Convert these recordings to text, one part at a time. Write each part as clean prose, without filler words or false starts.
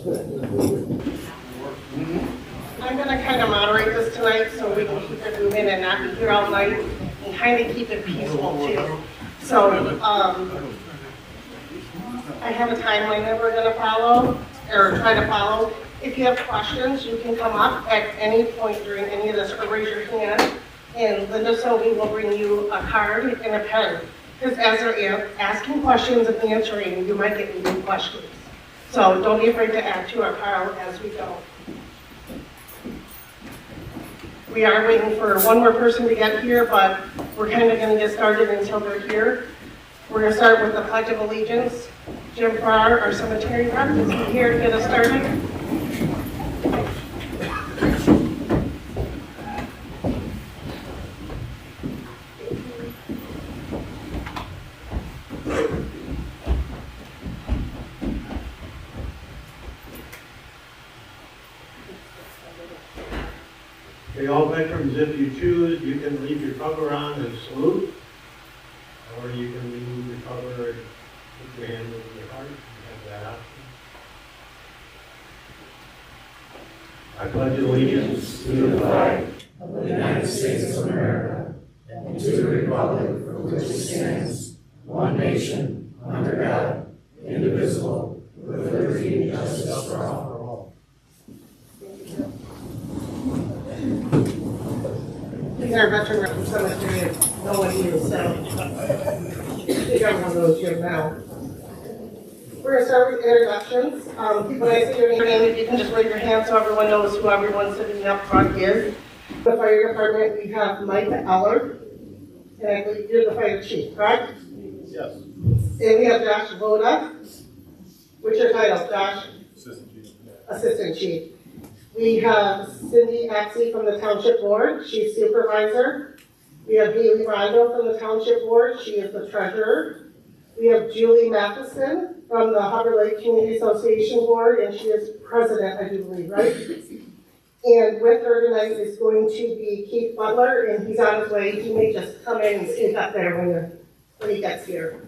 I'm going to kind of moderate this tonight so we can keep it moving and not be here all night and kind of keep it peaceful too. So I have a timeline that we're going to follow or try to follow. If you have questions, you can come up at any point during any of this or raise your hand. And Linda Sobey will bring you a card and a pen. Because as they're asking questions and answering, you might get new questions. So don't be afraid to add to our pile as we go. We are waiting for one more person to get here, but we're kind of going to get started until they're here. We're going to start with the Pledge of Allegiance. Jim Farr, our cemetery rep, is here to get us started. Okay, all veterans, if you choose, you can leave your cover on and salute, or you can remove your cover and put your hand over your heart. You have that option. I pledge allegiance to the flag of the United States of America and to the republic for which it stands, one nation, under God, indivisible, with liberty and justice for all. These are veteran rep from cemetery and no one here, so I think everyone knows you now. We're going to start with introductions. When I say your name, if you can just raise your hand so everyone knows who everyone sitting up front is. The fire department, we have Mike Eller, and I believe you're the fire chief, correct? Yes. And we have Josh Voda. What's your title, Josh? Assistant Chief. Assistant Chief. We have Cindy Axie from the Township Board. She's supervisor. We have Haley Rondo from the Township Board. She is the treasurer. We have Julie Matheson from the Hubbard Lake Community Association Board, and she is president, I do believe, right? And with her tonight is going to be Keith Butler, and he's on his way. He may just come in and sneak up there when he gets here.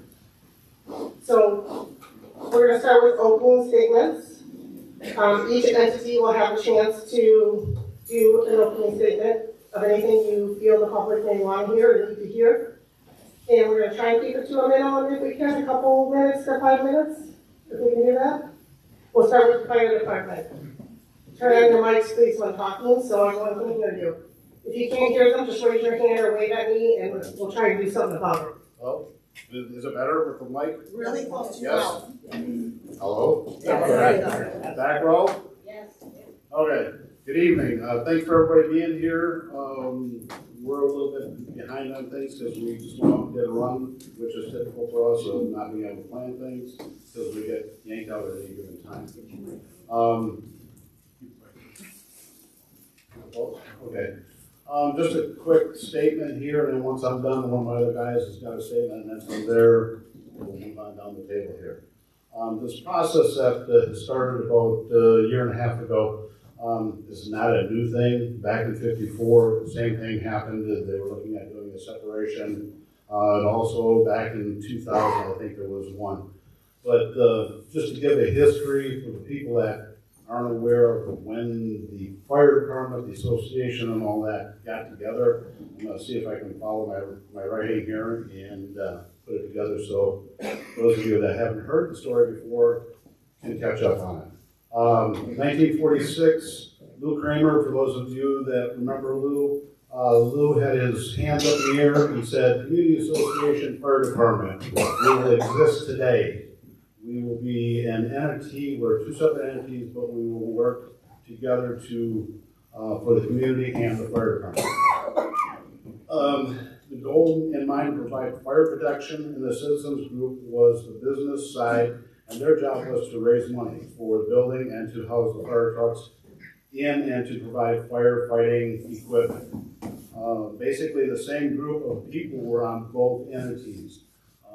So we're going to start with opening statements. Each entity will have a chance to do an opening statement of anything you feel the public may want to hear or need to hear. And we're going to try and keep it to a minimum if we can, a couple minutes to 5 minutes, if we can do that. We'll start with the fire department. Turn on your mics, please, when talking, so everyone can hear you. If you can't hear them, just raise your hand or wave at me, and we'll try and do something about it. Well, is it better with the mic? Really close to Yes. Hello? Yeah. Back row? Yes. Okay. Good evening. Thanks for everybody being here. We're a little bit behind on things because we just went out and did a run, which is typical for us of not being able to plan things because we get yanked out at any given time. Okay. Just a quick statement here, and then once I'm done, one of my other guys has got a statement, and then from there, we'll move on down the table here. This process that started about a year and a half ago is not a new thing. Back in '54, the same thing happened. They were looking at doing a separation. And also back in 2000, I think there was one. But just to give a history for the people that aren't aware of when the fire department, the association, and all that got together, I'm going to see if I can follow my writing here and put it together so those of you that haven't heard the story before can catch up on it. 1946, Lou Kramer, for those of you that remember Lou, Lou had his hand up in the air. He said, Community Association Fire Department will exist today. We will be an entity, we're two separate entities, but we will work together for the community and the fire department. The goal in mind to provide fire protection in the citizens group was the business side, and their job was to raise money for the building and to house the fire trucks in and to provide firefighting equipment. Basically, the same group of people were on both entities.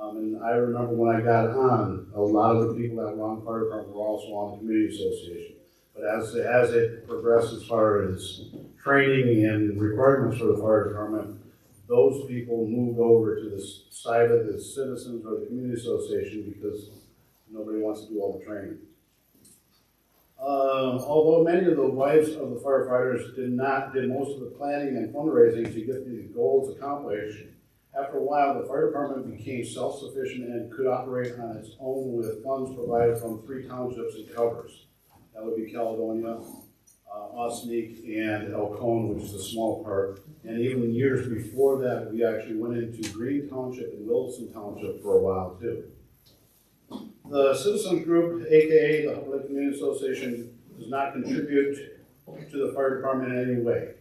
And I remember when I got on, a lot of the people that were on the fire department were also on the community association. But as it progressed as far as training and requirements for the fire department, those people moved over to the side of the citizens or the community association because nobody wants to do all the training. Although many of the wives of the firefighters did most of the planning and fundraising to get these goals accomplished, after a while the fire department became self-sufficient and could operate on its own with funds provided from 3 townships it covers. That would be Caledonia, Osneek, and Elkhorn, which is a small part. And even years before that, we actually went into Green Township and Wilson Township for a while too. The citizen group, aka the Hubbard Community Association, does not contribute to the fire department in any way.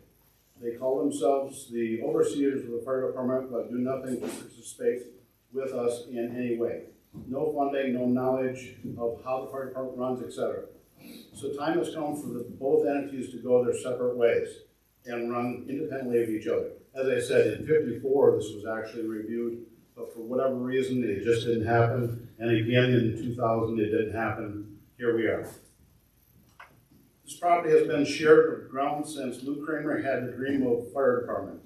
They call themselves the overseers of the fire department, but do nothing to participate with us in any way. No funding, no knowledge of how the fire department runs, etc. So time has come for both entities to go their separate ways and run independently of each other. As I said, in '54, this was actually reviewed, but for whatever reason, it just didn't happen. And again, in 2000, it didn't happen. Here we are. This property has been shared ground since Lou Kramer had the dream of fire department.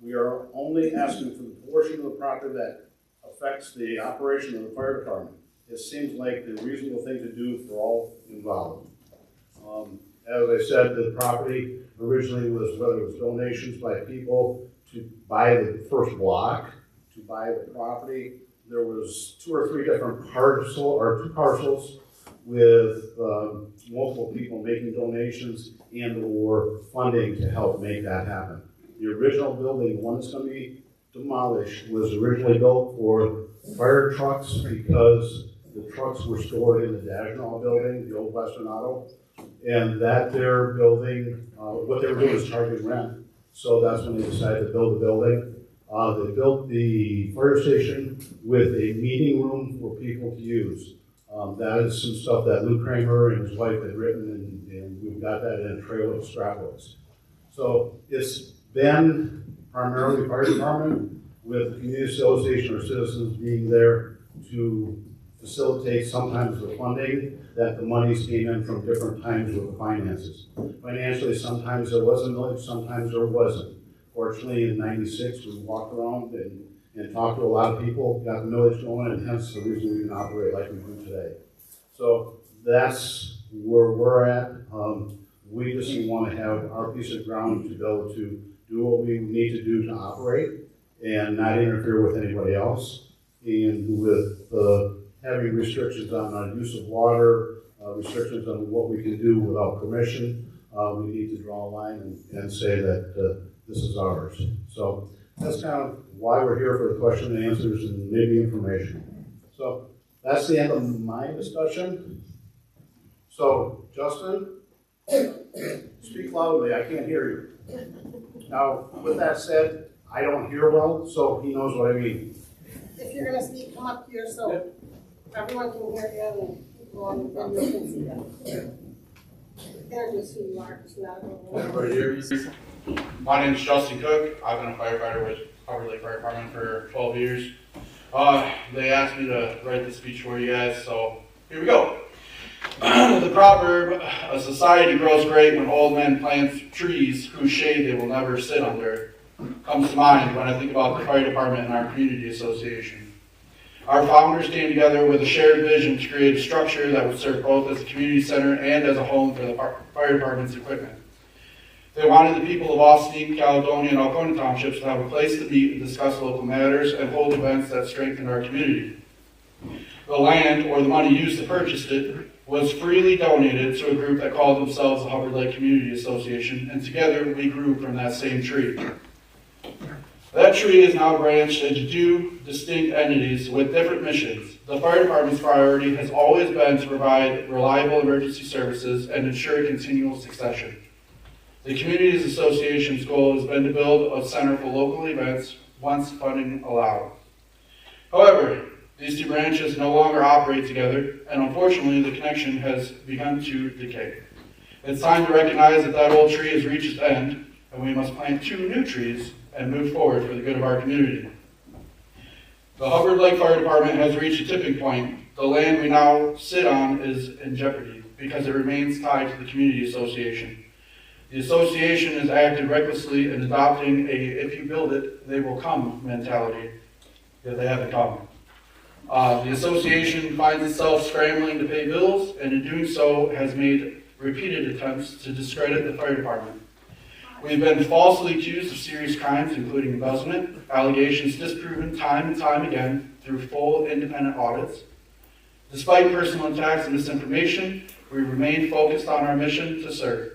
We are only asking for the portion of the property that affects the operation of the fire department. It seems like the reasonable thing to do for all involved. As I said, the property originally was, whether it was donations by people to buy the first block, to buy the property. There was 2 or 3 different two parcels with multiple people making donations and or funding to help make that happen. The original building, the one that's going to be demolished, was originally built for fire trucks because the trucks were stored in the Dagenhall building, the old Western Auto, and that their building, what they were doing was charging rent. So that's when they decided to build the building. They built the fire station with a meeting room for people to use. That is some stuff that Lou Kramer and his wife had written, and we've got that in a trail of scrapbooks. So it's been primarily fire department with the community association or citizens being there to facilitate sometimes the funding that the monies came in from different times with the finances. Financially, sometimes there was a millage, sometimes there wasn't. Fortunately, in '96, we walked around and talked to a lot of people, got the millage going, and hence the reason we can operate like we do today. So that's where we're at. We just want to have our piece of ground to be able to do what we need to do to operate and not interfere with anybody else. And with having restrictions on our use of water, restrictions on what we can do without permission, we need to draw a line and say that this is ours. So that's kind of why we're here, for the question and answers and maybe information. So that's the end of my discussion. So Justin, speak loudly, I can't hear you. Now, with that said, I don't hear well, so he knows what I mean. If you're gonna speak, come up here so everyone can hear you and people on the video can see you. Introduce who you are, because not Everybody hear me? My name is Justin Cook. I've been a firefighter with Hubbard Lake Fire Department for 12 years. They asked me to write this speech for you guys, so here we go. The proverb, a society grows great when old men plant trees whose shade they will never sit under, comes to mind when I think about the fire department and our community association. Our founders came together with a shared vision to create a structure that would serve both as a community center and as a home for the fire department's equipment. They wanted the people of Osneek, Caledonia, and Caledonia Townships to have a place to meet and discuss local matters and hold events that strengthen our community. The land, or the money used to purchase it, was freely donated to a group that called themselves the Hubbard Lake Community Association, and together we grew from that same tree. That tree is now branched into 2 distinct entities with different missions. The fire department's priority has always been to provide reliable emergency services and ensure continual succession. The Communities Association's goal has been to build a center for local events once funding allowed. However, these 2 branches no longer operate together, and unfortunately the connection has begun to decay. It's time to recognize that that old tree has reached its end, and we must plant 2 new trees and move forward for the good of our community. The Hubbard Lake Fire Department has reached a tipping point. The land we now sit on is in jeopardy because it remains tied to the Community Association. The association has acted recklessly in adopting a "if you build it, they will come" mentality, yet they haven't come. The association finds itself scrambling to pay bills, and in doing so has made repeated attempts to discredit the fire department. We've been falsely accused of serious crimes, including embezzlement, allegations disproven time and time again through full independent audits. Despite personal attacks and misinformation, we remain focused on our mission to serve.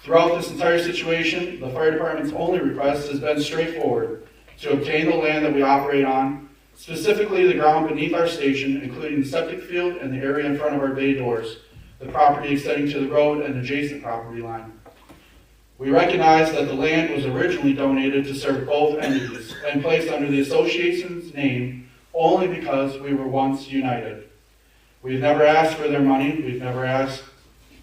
Throughout this entire situation, the fire department's only request has been straightforward: to obtain the land that we operate on, specifically the ground beneath our station, including the septic field and the area in front of our bay doors, the property extending to the road and adjacent property line. We recognize that the land was originally donated to serve both entities and placed under the association's name only because we were once united. We've never asked for their money,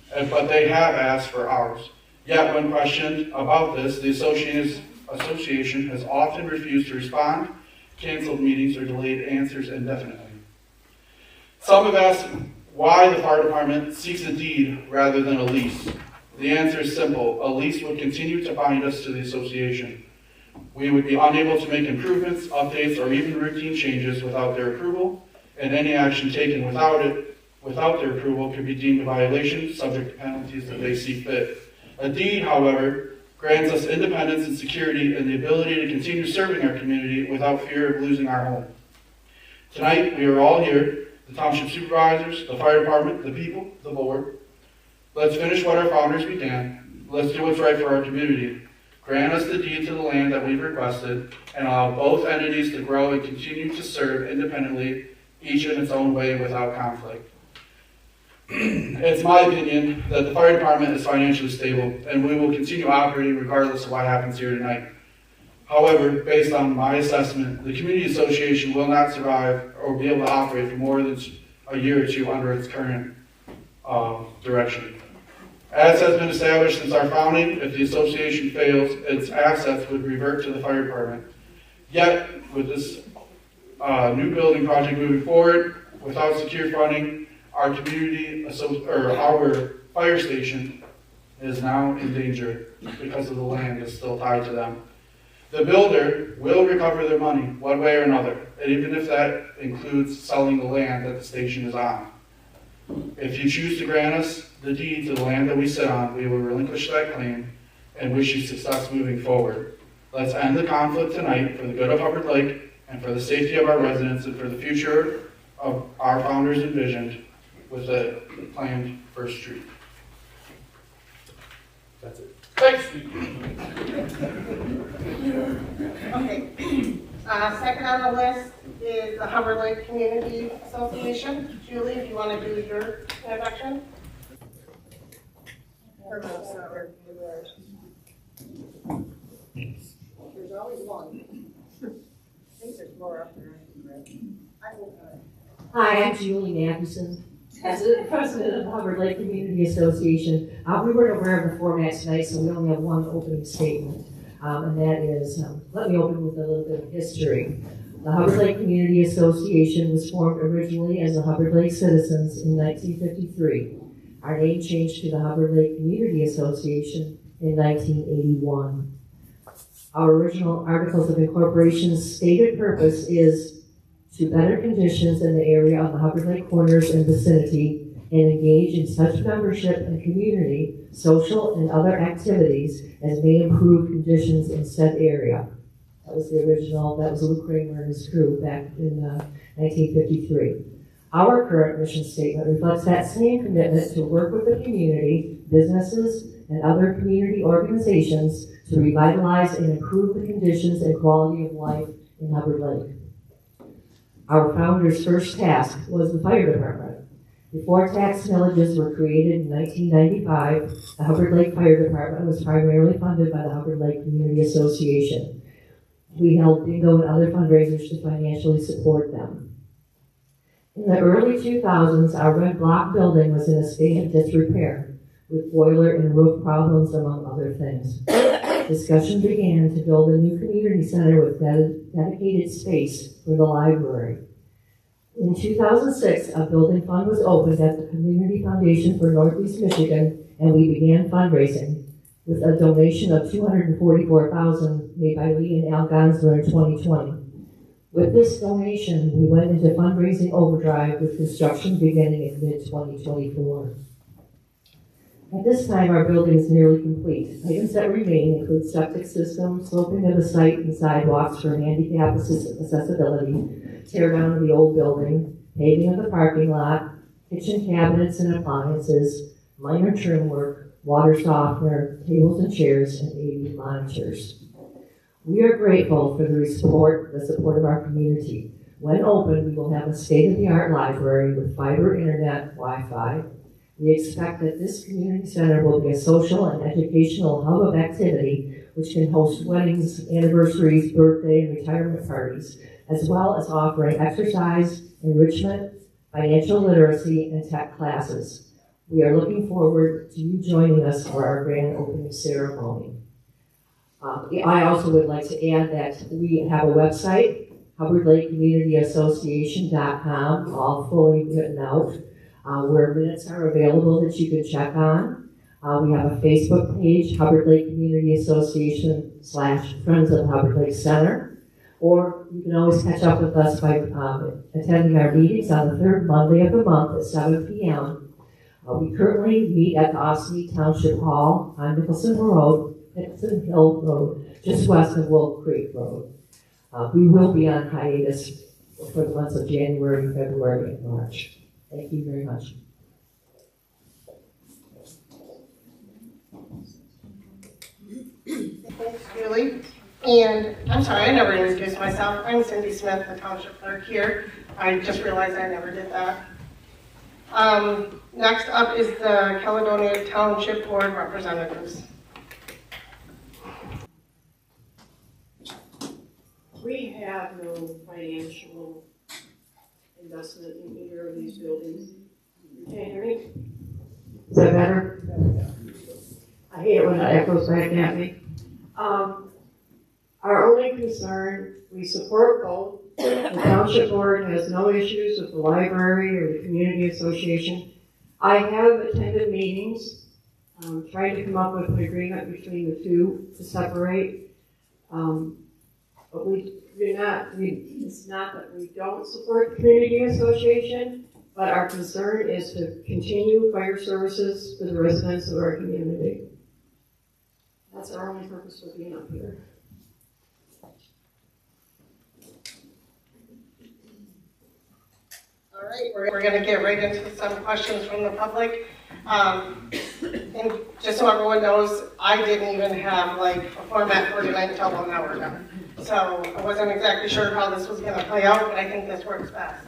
but they have asked for ours. Yet when questioned about this, the association has often refused to respond, canceled meetings, or delayed answers indefinitely. Some have asked why the fire department seeks a deed rather than a lease. The answer is simple: a lease would continue to bind us to the association. We would be unable to make improvements, updates, or even routine changes without their approval, and any action taken without their approval could be deemed a violation, subject to penalties that they see fit. A deed, however, grants us independence and security and the ability to continue serving our community without fear of losing our home. Tonight, we are all here, the township supervisors, the fire department, the people, the board. Let's finish what our founders began. Let's do what's right for our community. Grant us the deed to the land that we've requested, and allow both entities to grow and continue to serve independently, each in its own way without conflict. It's my opinion that the fire department is financially stable, and we will continue operating regardless of what happens here tonight. However, based on my assessment, the community association will not survive or be able to operate for more than a year or two under its current direction. As has been established since our founding, if the association fails, its assets would revert to the fire department. Yet, with this new building project moving forward, without secure funding, our our fire station is now in danger because of the land that's still tied to them. The builder will recover their money one way or another, and even if that includes selling the land that the station is on. If you choose to grant us the deed to the land that we sit on, we will relinquish that claim and wish you success moving forward. Let's end the conflict tonight for the good of Hubbard Lake and for the safety of our residents and for the future of our founders envisioned with the planned First Street. That's it. Thanks. Okay. Second on the list is the Hubbard Lake Community Association. Julie, if you want to do your introduction. There's always one. I think there's more up there. Hi, I'm Julie Matheson, president of the Hubbard Lake Community Association. We weren't aware of the format tonight, so we only have one opening statement, and that is, let me open with a little bit of history. The Hubbard Lake Community Association was formed originally as the Hubbard Lake Citizens in 1953. Our name changed to the Hubbard Lake Community Association in 1981. Our original Articles of Incorporation's stated purpose is to better conditions in the area of the Hubbard Lake Corners and vicinity and engage in such membership and community, social and other activities as may improve conditions in said area. That was the original, that was Lou Kramer and his crew back in 1953. Our current mission statement reflects that same commitment to work with the community, businesses, and other community organizations to revitalize and improve the conditions and quality of life in Hubbard Lake. Our founder's first task was the fire department. Before tax millages were created in 1995, the Hubbard Lake Fire Department was primarily funded by the Hubbard Lake Community Association. We held bingo and other fundraisers to financially support them. In the early 2000s, our red block building was in a state of disrepair, with boiler and roof problems, among other things. Discussion began to build a new community center with dedicated space for the library. In 2006, a building fund was opened at the Community Foundation for Northeast Michigan, and we began fundraising with a donation of $244,000 made by Lee and Al Gonsler in 2020. With this donation, we went into fundraising overdrive with construction beginning in mid-2024. At this time, our building is nearly complete. Items that remain include septic system, sloping of the site and sidewalks for handicap accessibility, tear down of the old building, paving of the parking lot, kitchen cabinets and appliances, minor trim work, water softener, tables and chairs, and AV monitors. We are grateful for the support of our community. When open, we will have a state-of-the-art library with fiber internet, Wi-Fi. We expect that this community center will be a social and educational hub of activity which can host weddings, anniversaries, birthday, and retirement parties, as well as offering exercise, enrichment, financial literacy, and tech classes. We are looking forward to you joining us for our grand opening ceremony. I also would like to add that we have a website, HubbardLakeCommunityAssociation.com, all fully written out, where minutes are available that you can check on. We have a Facebook page, Hubbard Lake Community Association / Friends of Hubbard Lake Center, or you can always catch up with us by attending our meetings on the third Monday of the month at 7 p.m. We currently meet at the Osney Township Hall on Nicholson Hill Road, just west of Wolf Creek Road. We will be on hiatus for the months of January, February, and March. Thank you very much. Thanks, Julie. And I'm sorry, I never introduced myself. I'm Cindy Smith, the Township Clerk here. I just realized I never did that. Next up is the Caledonia Township Board representatives. We have no financial investment in either of these buildings. Can you hear me? Is that better? I hate it when it echoes back at me. Our only concern, we support both. The Township Board has no issues with the library or the community association. I have attended meetings, trying to come up with an agreement between the two to separate. But it's not that we don't support the community association, but our concern is to continue fire services for the residents of our community. That's our only purpose for being up here. All right, we're going to get right into some questions from the public. And just so everyone knows, I didn't even have like a format for tonight until 1 hour ago. So I wasn't exactly sure how this was going to play out, but I think this works best.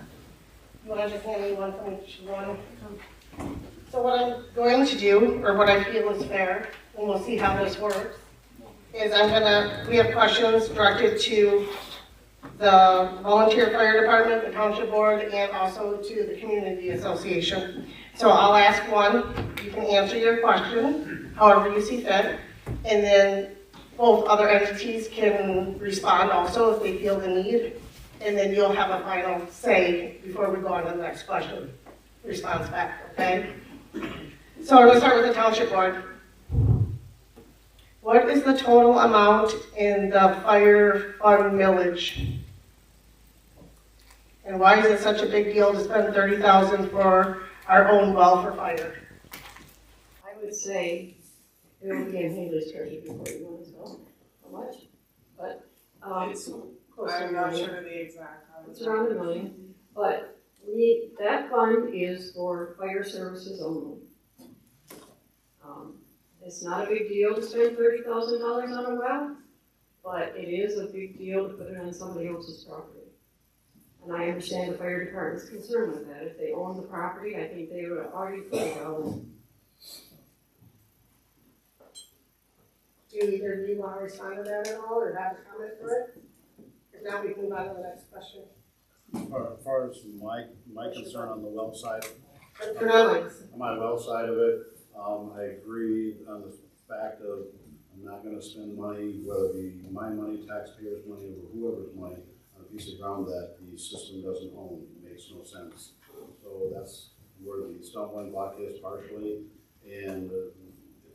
You want to just hand me one from each one? So what I'm going to do, or what I feel is fair, and we'll see how this works, is we have questions directed to the volunteer fire department, the township board, and also to the community association. So I'll ask one, you can answer your question however you see fit, and then both other entities can respond also if they feel the need, and then you'll have a final say before we go on to the next question. Response back, okay? So I'm going to start with the township board. What is the total amount in the fire fund millage? And why is it such a big deal to spend $30,000 for our own well for fire? I would say it will be in Haley's treasure before you want to know how much, but It's, close to I'm a not million. sure of the exact. It's around $1 million, but that fund is for fire services only. It's not a big deal to spend $30,000 on a well, but it is a big deal to put it on somebody else's property. And I understand the fire department's concerned with that. If they own the property, I think they would have already put it out. Do either of you want to respond to that at all, or have a comment for it? If not, we can move on to the next question. As far as my concern on the well side, Alex. on my well side of it, I agree on the fact of I'm not going to spend money, whether it be my money, taxpayers' money, or whoever's money, on a piece of ground that the system doesn't own. It makes no sense. So that's where the stumbling block is partially, and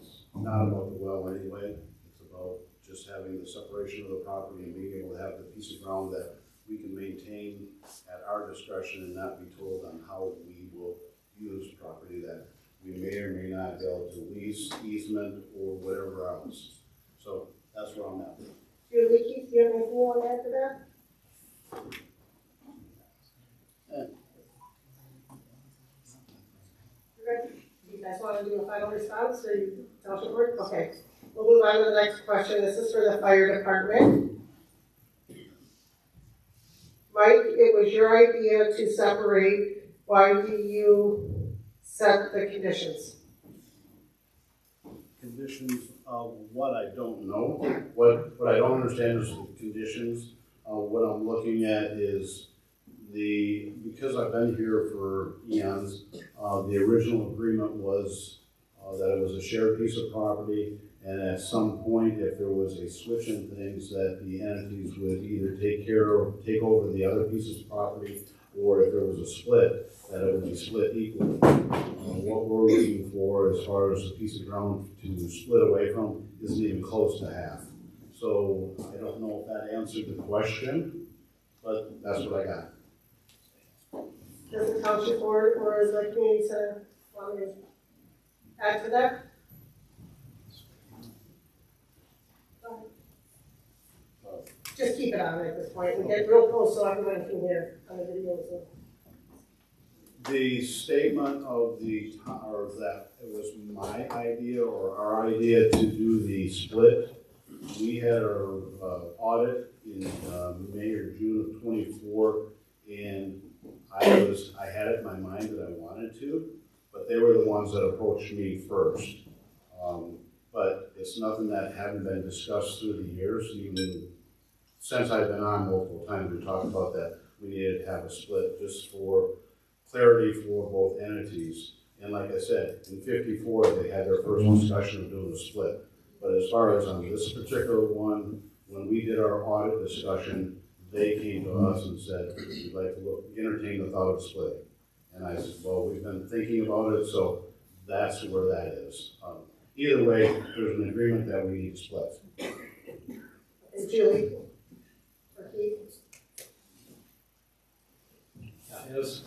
it's not about the well anyway. It's about just having the separation of the property and being able to have the piece of ground that we can maintain at our discretion and not be told on how we will use property that we may or may not go to lease, easement, or whatever else. So that's where I'm at. Julie, Keith, do you have anything you want to add to that? Okay. Do you guys want to do a final response, or you tell us work? Okay. We'll move on to the next question. This is for the fire department. Mike, it was your idea to separate. Why do you set the conditions? Conditions of what I don't know. What I don't understand is the conditions. What I'm looking at is because I've been here for eons, the original agreement was that it was a shared piece of property, and at some point, if there was a switch in things, that the entities would either take over the other piece of property, or if there was a split, that it would be split equally. What we're looking for as far as a piece of ground to split away from isn't even close to half. So I don't know if that answered the question, but that's what I got. Does the township board or is the community center want to add to that? Just keep it on at this point and get real close so everyone can hear on the video. So. The statement of that it was my idea or our idea to do the split. We had our audit in May or June of 24, and I had it in my mind that I wanted to, but they were the ones that approached me first. But it's nothing that hadn't been discussed through the years. Even since I've been on multiple times, we talked about that we needed to have a split just for clarity for both entities. And like I said, in 54, they had their first discussion of doing a split. But as far as on this particular one, when we did our audit discussion, they came to us and said, we'd like to entertain the thought of splitting. And I said, well, we've been thinking about it, so that's where that is. Either way, there's an agreement that we need to split. And Julie? Or Keith? As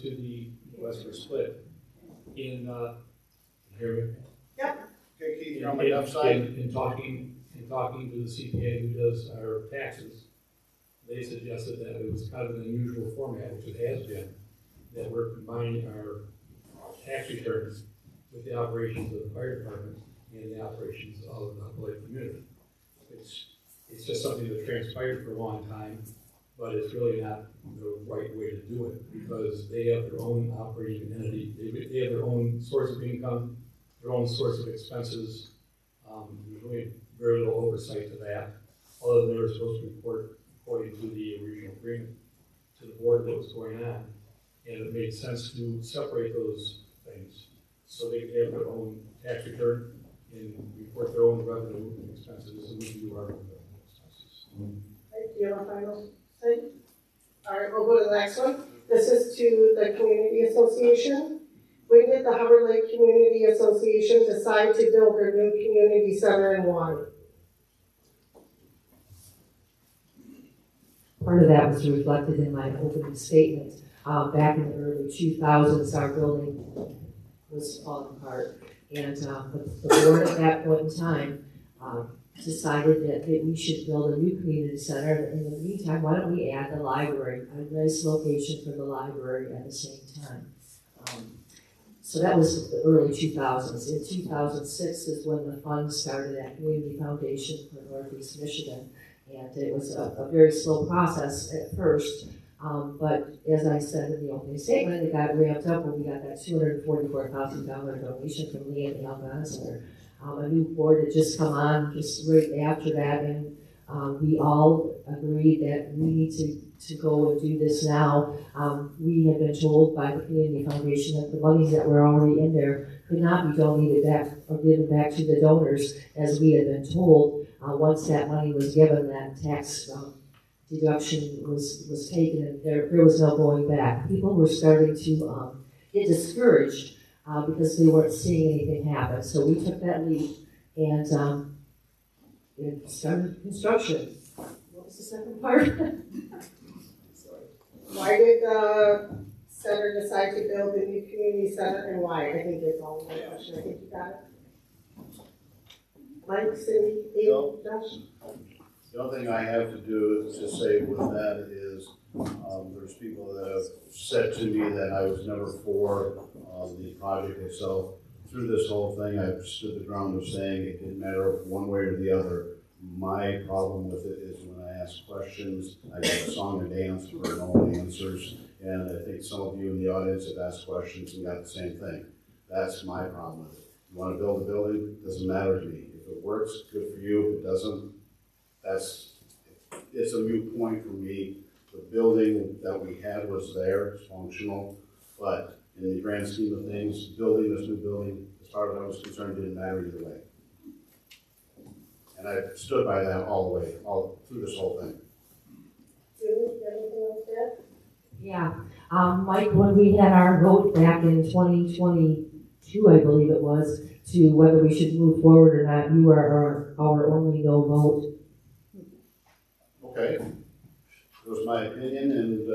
to the request for split, in here we Yep. Okay, Keith, you're on my left side. in talking to the CPA who does our taxes, they suggested that it was kind of an unusual format, which it has been, that we're combining our tax returns with the operations of the fire department and the operations of the Lake community. It's just something that transpired for a long time, but it's really not the right way to do it, because they have their own operating entity, they have their own source of income, their own source of expenses. There's really very little oversight to that, other than they were supposed to report according to the original agreement to the board that was going on. And it made sense to separate those things so they could have their own tax return and report their own revenue and expenses, and we can do our own revenue and expenses. Okay, do you have a final thing? All right, we'll go to the next one. This is to the Community Association. When did the Hubbard Lake Community Association decide to build their new community center in Juan? Part of that was reflected in my opening statement. Back in the early 2000s, our building was falling apart. And the board at that point in time decided that we should build a new community center. In the meantime, why don't we add the library, a nice location for the library at the same time. So that was the early 2000s. In 2006 is when the fund started at Community Foundation for Northeast Michigan. And it was a very slow process at first. But as I said in the opening statement, it got ramped up when we got that $244,000 donation from Lee and the Algonquin Center. A new board had just come on just right after that, and we all agreed that we need to go and do this now. We had been told by the Community Foundation that the monies that were already in there could not be donated back or given back to the donors, as we had been told. Once that money was given, that tax deduction was taken, and there was no going back. People were starting to get discouraged because they weren't seeing anything happen. So we took that leap and started construction. What was the second part? Why did the center decide to build the new community center and why? I think it's all one question. I think you got it. Mike, Cindy, Amy, Josh? The only thing I have to do is to say with that is, there's people that have said to me that I was never for the project itself. Through this whole thing, I've stood the ground of saying it didn't matter one way or the other. My problem with it is when I ask questions, I get a song and dance for no answers. And I think some of you in the audience have asked questions and got the same thing. That's my problem with it. You want to build a building, it doesn't matter to me. If it works, good for you. If it doesn't, it's a moot point for me. The building that we had was there, it's functional, but in the grand scheme of things, building this new building, as far as I was concerned, didn't matter either way. And I stood by that all the way, all through this whole thing. Julie, you have anything else to add? Yeah, Mike, when we had our vote back in 2022, I believe it was, to whether we should move forward or not, you are our only no vote. Okay, it was my opinion, and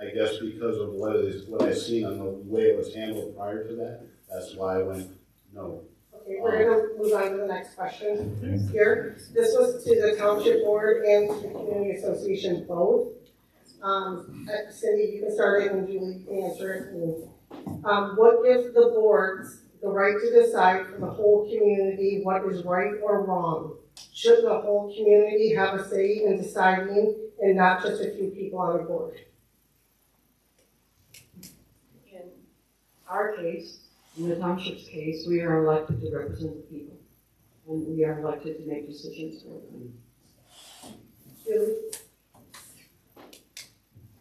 I guess because of what I seen on the way it was handled prior to that, that's why I went no. Okay, we're gonna move on to the next question here. This was to the Township Board and to the Community Association both. Cindy, you can start it and Julie can answer it. What gives the boards the right to decide for the whole community what is right or wrong? Should the whole community have a say in deciding and not just a few people on the board? In our case, in the township's case, we are elected to represent the people. And we are elected to make decisions for them. Julie?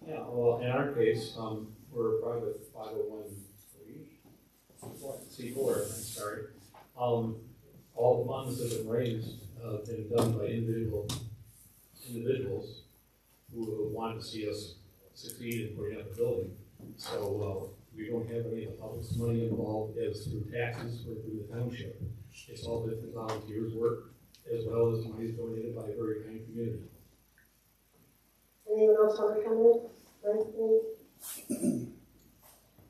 Yeah, well, in our case, we're a private 501c4, I'm sorry. All the funds that have been raised have been done by individuals who want to see us succeed in putting up a building. So we don't have any of the public's money involved as through taxes or through the township. It's all different volunteers' work as well as money donated by a very kind community. Anyone else want to come in?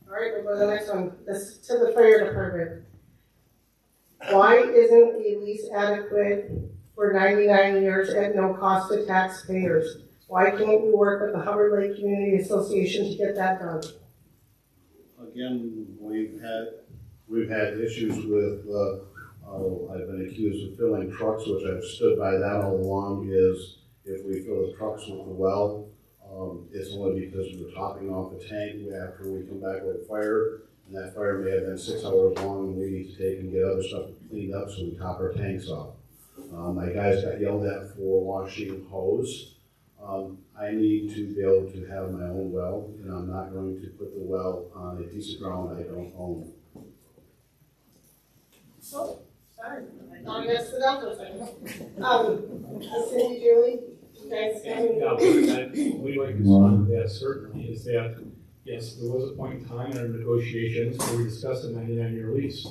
All right, we'll go to the next one. This to the fire department. Why isn't a lease adequate for 99 years at no cost to taxpayers? Why can't you work with the Hubbard Lake Community Association to get that done? Again, we've had issues with, I've been accused of filling trucks, which I've stood by that all along, is if we fill the trucks with the well, it's only because we're topping off a tank after we come back with a fire, and that fire may have been 6 hours long, and we need to take and get other stuff cleaned up, so we top our tanks off. My guys got yelled at for washing hose. I need to be able to have my own well, and I'm not going to put the well on a piece of ground I don't own. Oh, sorry. I thought you guys stood out for a second. Cindy, Julie, you guys Yeah, we'd like to respond to that certainly, is that, yes, there was a point in time in our negotiations where we discussed a 99-year lease.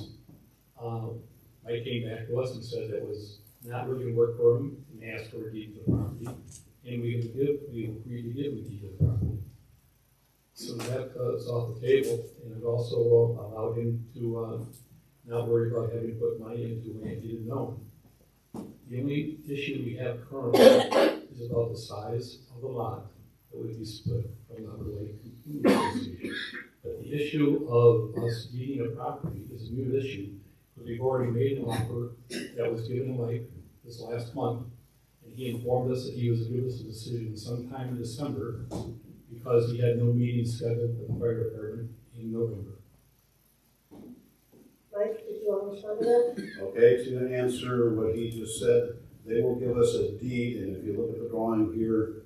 Mike came back to us and said that was not really going to work for him and asked for a deed to the property. And we agreed to give a deed to the property. So that is off the table, and it also allowed him to not worry about having to put money into land he didn't know. The only issue we have currently is about the size of the lot that would be split from the Hubbard Lake Community Association. But the issue of us deeding a property is a new issue, because we've already made an offer that was given to Mike this last month. He informed us that he was going to give us a decision sometime in December because he had no meeting scheduled with the fire department in November. Mike, did you want to respond to that? Okay, to answer what he just said, they will give us a deed, and if you look at the drawing here,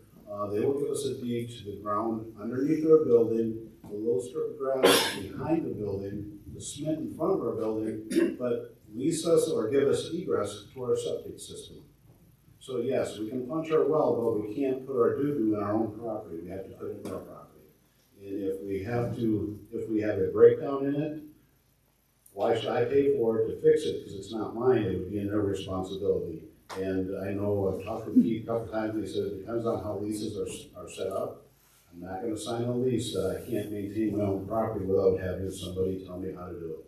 they will give us a deed to the ground underneath our building, the little strip of grass behind the building, the cement in front of our building, but lease us or give us egress to our septic system. So yes, we can punch our well, but we can't put our doo-doo in our own property. We have to put it in our property. And if we have a breakdown in it, why should I pay for it to fix it? Because it's not mine, it would be in their responsibility. And I know I've talked with Keith a couple times, and he said it depends on how leases are set up. I'm not gonna sign a lease that I can't maintain my own property without having somebody tell me how to do it.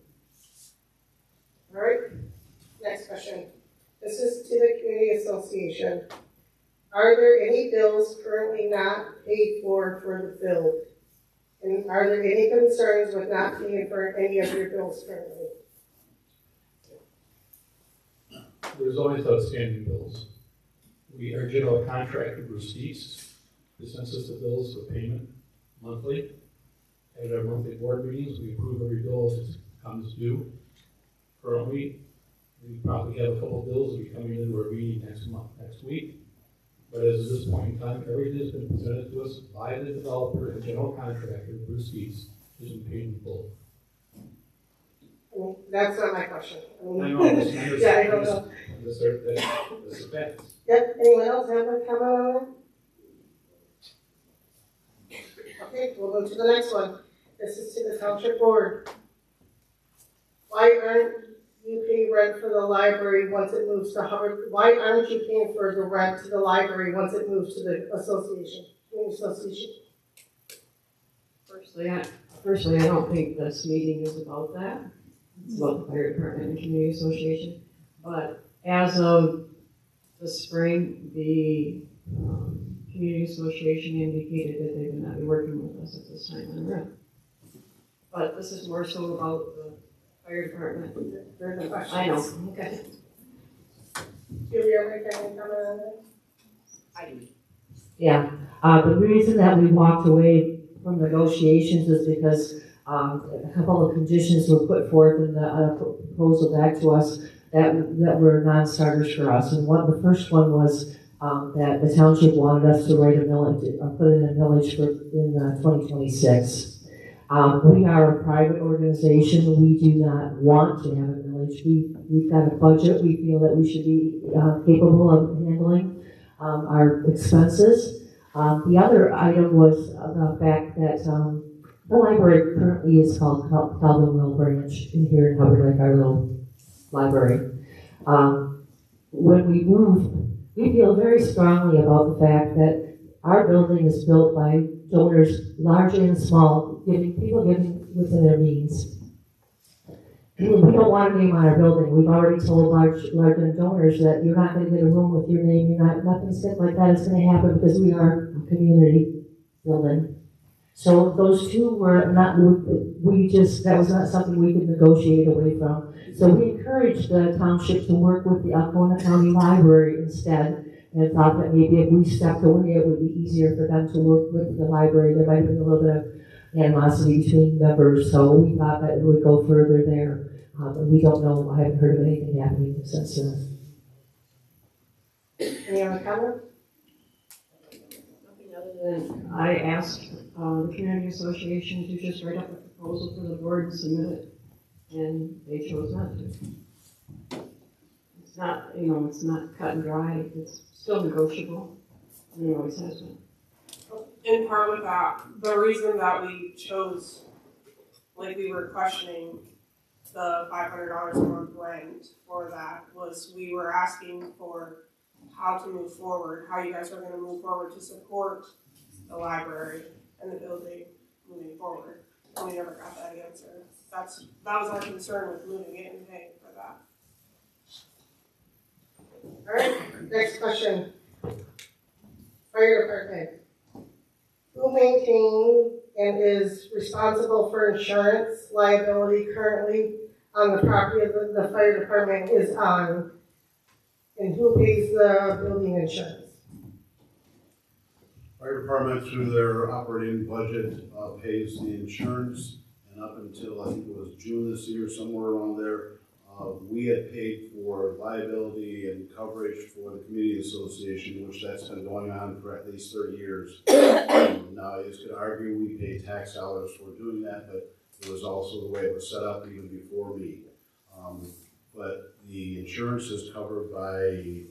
All right, next question. This is to the community association. Are there any bills currently not paid for the build? And are there any concerns with not paying for any of your bills currently? There's always outstanding bills. Our general contractor, Bruce East, sends us the bills for payment monthly. At our monthly board meetings, we approve every bill as it comes due. Currently, we probably have a couple of bills that will be coming into our meeting next week. But as of this point in time, everything has been presented to us by the developer and general contractor, Bruce East, has been paid in full. Well, that's not my question. I know, Yeah, I don't know. That's the facts. Yep, anyone else have a comment on that? Okay, we'll go to the next one. This is to the township board. Why aren't you paying rent for the library once it moves to Hubbard? Why aren't you paying for the rent to the library once it moves to the association, community association? Firstly, I don't think this meeting is about that. It's about the fire department and community association. But as of the spring, the community association indicated that they would not be working with us at this time on rent. But this is more so about the fire department. I know, okay. Julia, make any comment on that? I do. Yeah, the reason that we walked away from negotiations is because a couple of conditions were put forth in the proposal back to us that were non-starters for us. And the first one was that the township wanted us to write a millage, put in a millage in 2026. We are a private organization. We do not want to have a millage. We've got a budget. We feel that we should be capable of handling our expenses. The other item was the fact that the library currently is called Caledonia branch here in Hubbard, like our little library. When we move, we feel very strongly about the fact that our building is built by donors, large and small, people giving within their means. We don't want a name on our building. We've already told large donors that you're not going to get a room with your name. Nothing like that is going to happen because we are a community building. So those two were not, that was not something we could negotiate away from. So we encouraged the township to work with the Alcona County Library instead, and thought that maybe if we stepped away, it would be easier for them to work with the library. There might have been a little bit of animosity between members, so we thought that it would go further there. But we don't know, I haven't heard of anything happening since then. Any other comment? Nothing other than I asked the community association to just write up a proposal for the board and submit it, and they chose not to. It's not, it's not cut and dry. It's still negotiable, and it always has been. In part with that, the reason that we chose, like we were questioning the $500 a month rent for that, was we were asking for how to move forward, how you guys are going to move forward to support the library and the building moving forward. And we never got that answer. That was our concern with moving it and paying for that. All right, next question. Fire department. Who maintains and is responsible for insurance liability currently on the property of the fire department is on? And who pays the building insurance? Fire department, through their operating budget, pays the insurance, and up until I think it was June this year, somewhere around there, we had paid for liability and coverage for the community association, which that's been going on for at least 30 years. Now, you could argue we pay tax dollars for doing that, but it was also the way it was set up even before me. But the insurance is covered by the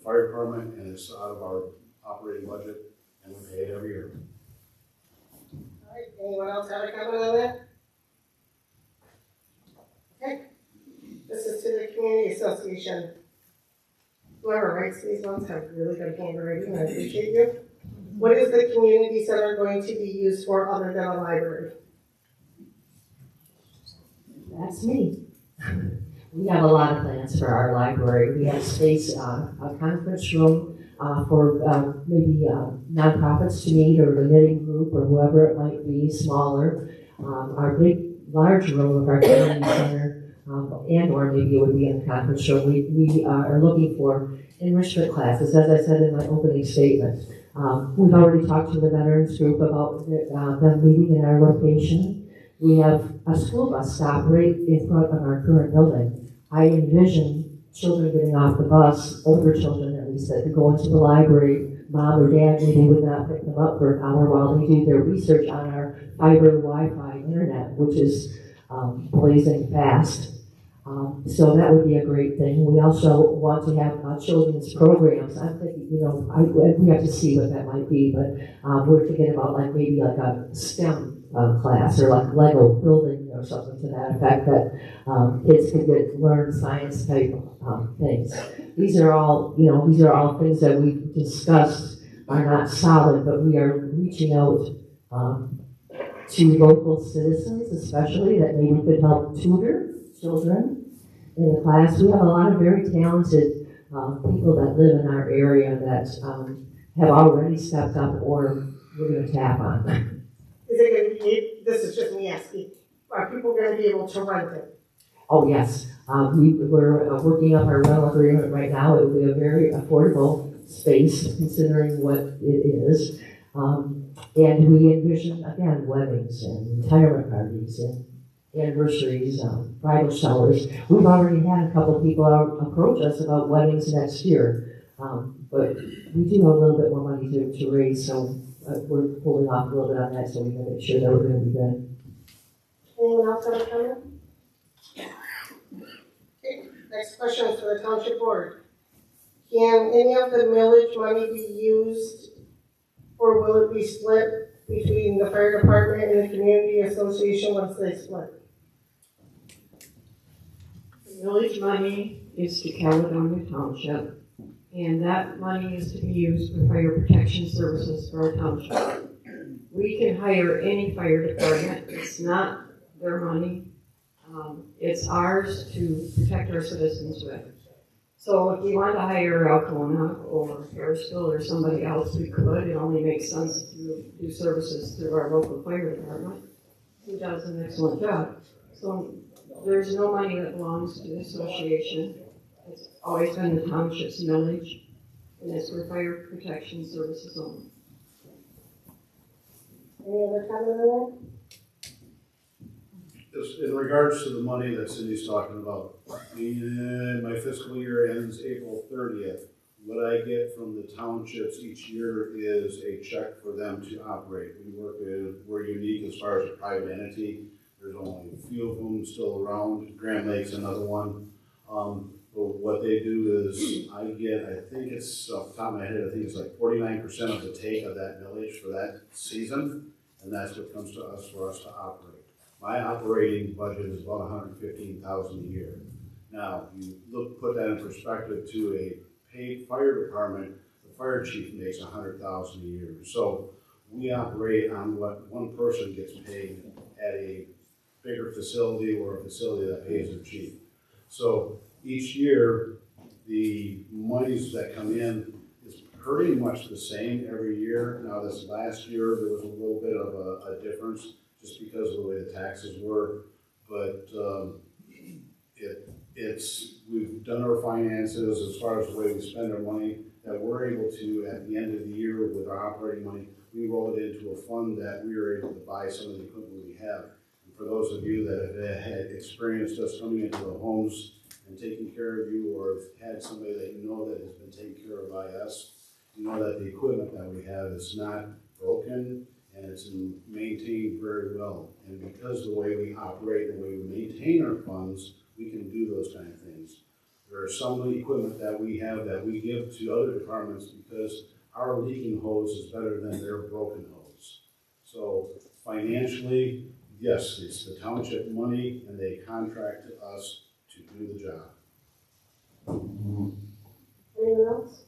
fire department, and it's out of our operating budget, and we pay it every year. All right, anyone else have a comment on that? Okay. This is to the community association. Whoever writes these ones have really good handwriting, I appreciate you. What is the community center going to be used for other than a library? That's me. We have a lot of plans for our library. We have space, a conference room for maybe nonprofits to meet, or a knitting group, or whoever it might be, smaller. Our large room of our community center, and or maybe it would be in the conference room. We are looking for enrichment classes, as I said in my opening statement. We've already talked to the veterans group about them meeting in our location. We have a school bus stop right in front of our current building. I envision children getting off the bus, older children at least, that could go into the library. Mom or dad maybe would not pick them up for an hour while they do their research on our fiber Wi-Fi internet, which is blazing fast. So that would be a great thing. We also want to have children's programs. I'm thinking, we have to see what that might be, but we're thinking about maybe a STEM class, or like Lego building or something to that effect, that kids could learn science type things. These are all things that we've discussed are not solid, but we are reaching out to local citizens, especially, that maybe could help tutor children in the class. We have a lot of very talented people that live in our area that have already stepped up, or we're going to tap on. Is it going to be, this is just me asking, are people going to be able to rent it? Oh, yes. We're working up our rental agreement right now. It will be a very affordable space, considering what it is. And we envision, again, weddings and retirement parties and anniversaries, bridal showers. We've already had a couple of people approach us about weddings next year. But we do have a little bit more money to raise, so we're pulling off a little bit on that, so we can make sure that we're going to be good. Anyone else have a comment? Okay, next question is for the township board. Can any of the millage money be used, or will it be split between the fire department and the community association once they split? The village money is to Caledonia Township, and that money is to be used for fire protection services for our township. We can hire any fire department. It's not their money. It's ours to protect our citizens with. So if we want to hire Alcona or Harrisville or somebody else, we could. It only makes sense to do services through our local fire department, who does an excellent job. So there's no money that belongs to the association. It's always been the township's millage, and it's for fire protection services only. Any other comment on that? Just in regards to the money that Cindy's talking about, my fiscal year ends April 30th. What I get from the townships each year is a check for them to operate. We're unique as far as a private entity. There's only a few of them still around. Grand Lake's another one. But what they do is I think it's off the top of my head, I think it's like 49% of the take of that millage for that season, and that's what comes to us for us to operate. My operating budget is about $115,000 a year. Now, you put that in perspective to a paid fire department, the fire chief makes $100,000 a year. So we operate on what one person gets paid at a bigger facility or a facility that pays their chief. So each year, the monies that come in is pretty much the same every year. Now, this last year, there was a little bit of a difference just because of the way the taxes were, but we've done our finances as far as the way we spend our money, that we're able to, at the end of the year with our operating money, we roll it into a fund that we are able to buy some of the equipment we have. And for those of you that have had experienced us coming into the homes and taking care of you, or have had somebody that you know that has been taken care of by us, you know that the equipment that we have is not broken, and it's maintained very well. And because the way we operate and the way we maintain our funds, we can do those kind of things. There are some equipment that we have that we give to other departments because our leaking hose is better than their broken hose. So financially, yes, it's the township money, and they contract to us to do the job. Anyone else?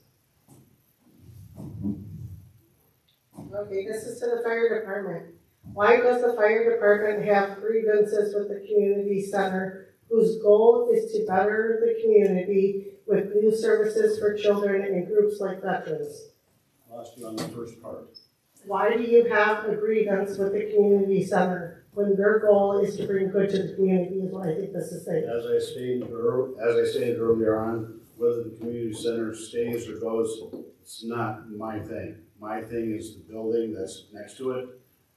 Okay, this is to the fire department. Why does the fire department have grievances with the community center whose goal is to better the community with new services for children and groups like veterans? Lost you on the first part. Why do you have a grievance with the community center when their goal is to bring good to the community is what I think this is saying. As I stated earlier on, whether the community center stays or goes, it's not my thing. My thing is the building that's next to it,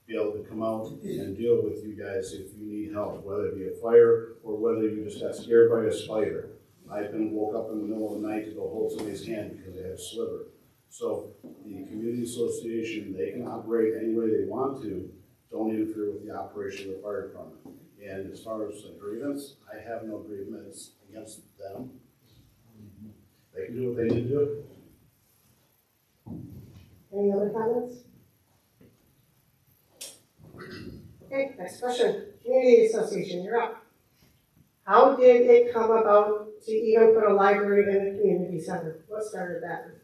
be able to come out and deal with you guys if you need help, whether it be a fire or whether you just got scared by a spider. I've been woke up in the middle of the night to go hold somebody's hand because they had a sliver. So the community association, they can operate any way they want to, don't interfere with the operation of the fire department. And as far as the grievance, I have no grievance against them. They can do what they need to do. Any other comments? Okay, next question. Community association, you're up. How did it come about to even put a library in the community center? What started that?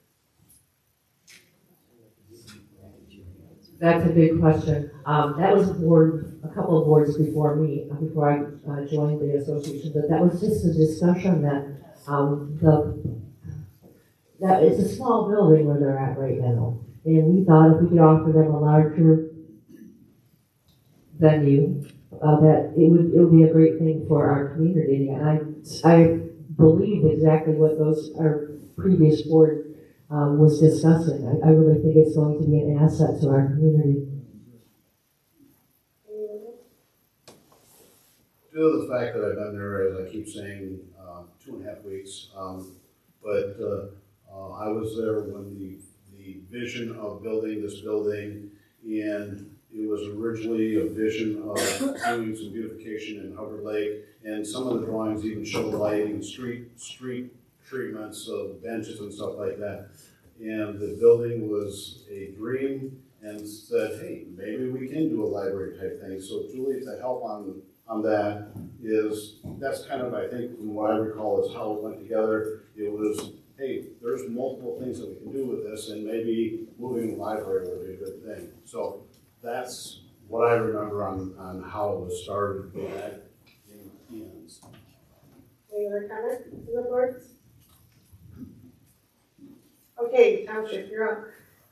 That's a big question. That was a couple of boards before me, before I joined the association, but that was just a discussion that it's a small building where they're at right now. And we thought if we could offer them a larger venue, that it would be a great thing for our community. And I believe exactly what our previous board was discussing. I really think it's going to be an asset to our community. Due to the fact that I've been there, as I keep saying, 2.5 weeks, but I was there when the vision of building this building, and it was originally a vision of doing some beautification in Hubbard Lake, and some of the drawings even show lighting, street treatments of benches and stuff like that. And the building was a dream, and said, hey, maybe we can do a library type thing. So Julie, to help on that that's kind of, I think, from what I recall, is how it went together. It was, hey, there's multiple things that we can do with this, and maybe moving the library would be a good thing. So that's what I remember on how it was started at the ends. Any other comments from the board? Okay, Township, you're up.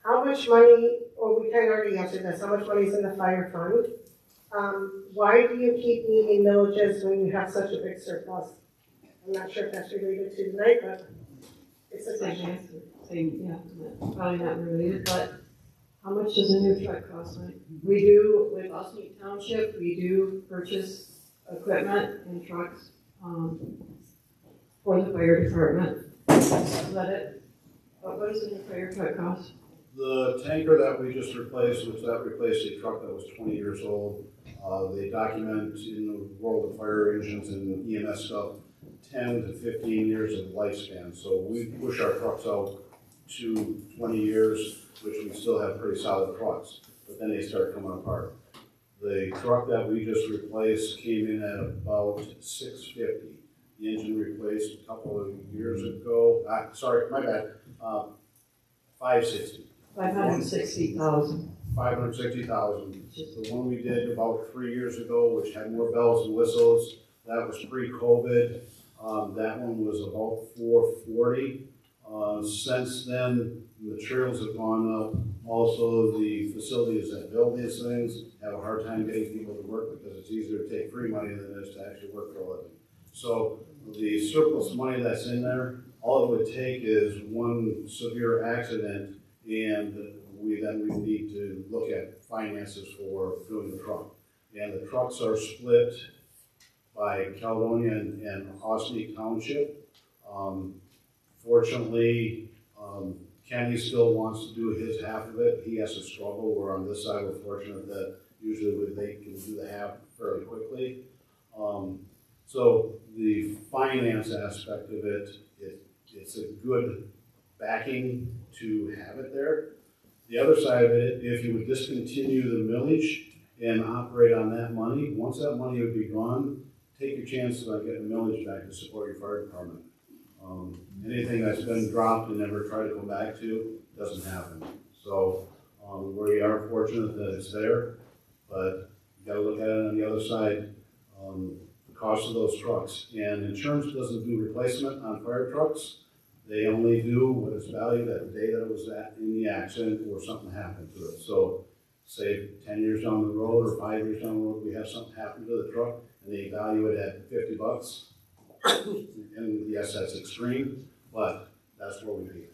How much money, we kind of already answered this, how much money is in the fire fund? Why do you keep needing millages when you have such a big surplus? I'm not sure if that's related to tonight, but it's a question. Probably not related, but how much does a new truck cost, Mike? We do, with Osneek Township, we do purchase equipment and trucks, for the fire department. Is that it? What does a new fire truck cost? The tanker that we just replaced, replaced a truck that was 20 years old. They document in the world of fire engines and EMS stuff 10 to 15 years of lifespan. So we push our trucks out to 20 years, which we still have pretty solid trucks, but then they start coming apart. The truck that we just replaced came in at about $650. The engine replaced a couple of years ago. Sorry, my bad. $560,000. $560,000. $560,000. The one we did about 3 years ago, which had more bells and whistles, that was pre-COVID. That one was about $440,000. Since then, materials have gone up. Also, the facilities that build these things have a hard time getting people to work because it's easier to take free money than it is to actually work for a living. So the surplus money that's in there, all it would take is one severe accident, and we need to look at finances for doing the truck. And the trucks are split by Caledonia and Osneek Township. Fortunately, Kenny still wants to do his half of it. He has to struggle. Where on this side, we're fortunate that usually they can do the half fairly quickly. So the finance aspect of it's a good backing to have it there. The other side of it, if you would discontinue the millage and operate on that money, once that money would be gone, take your chances on getting the millage back to support your fire department. Anything that's been dropped and never tried to come back to doesn't happen. So We are fortunate that it's there, but you gotta look at it on the other side, the cost of those trucks. And insurance doesn't do replacement on fire trucks. They only do what it's valued at the day that it was in the accident or something happened to it. So say 10 years down the road or 5 years down the road, we have something happen to the truck and they value it at $50. And yes, that's extreme, but that's what we do.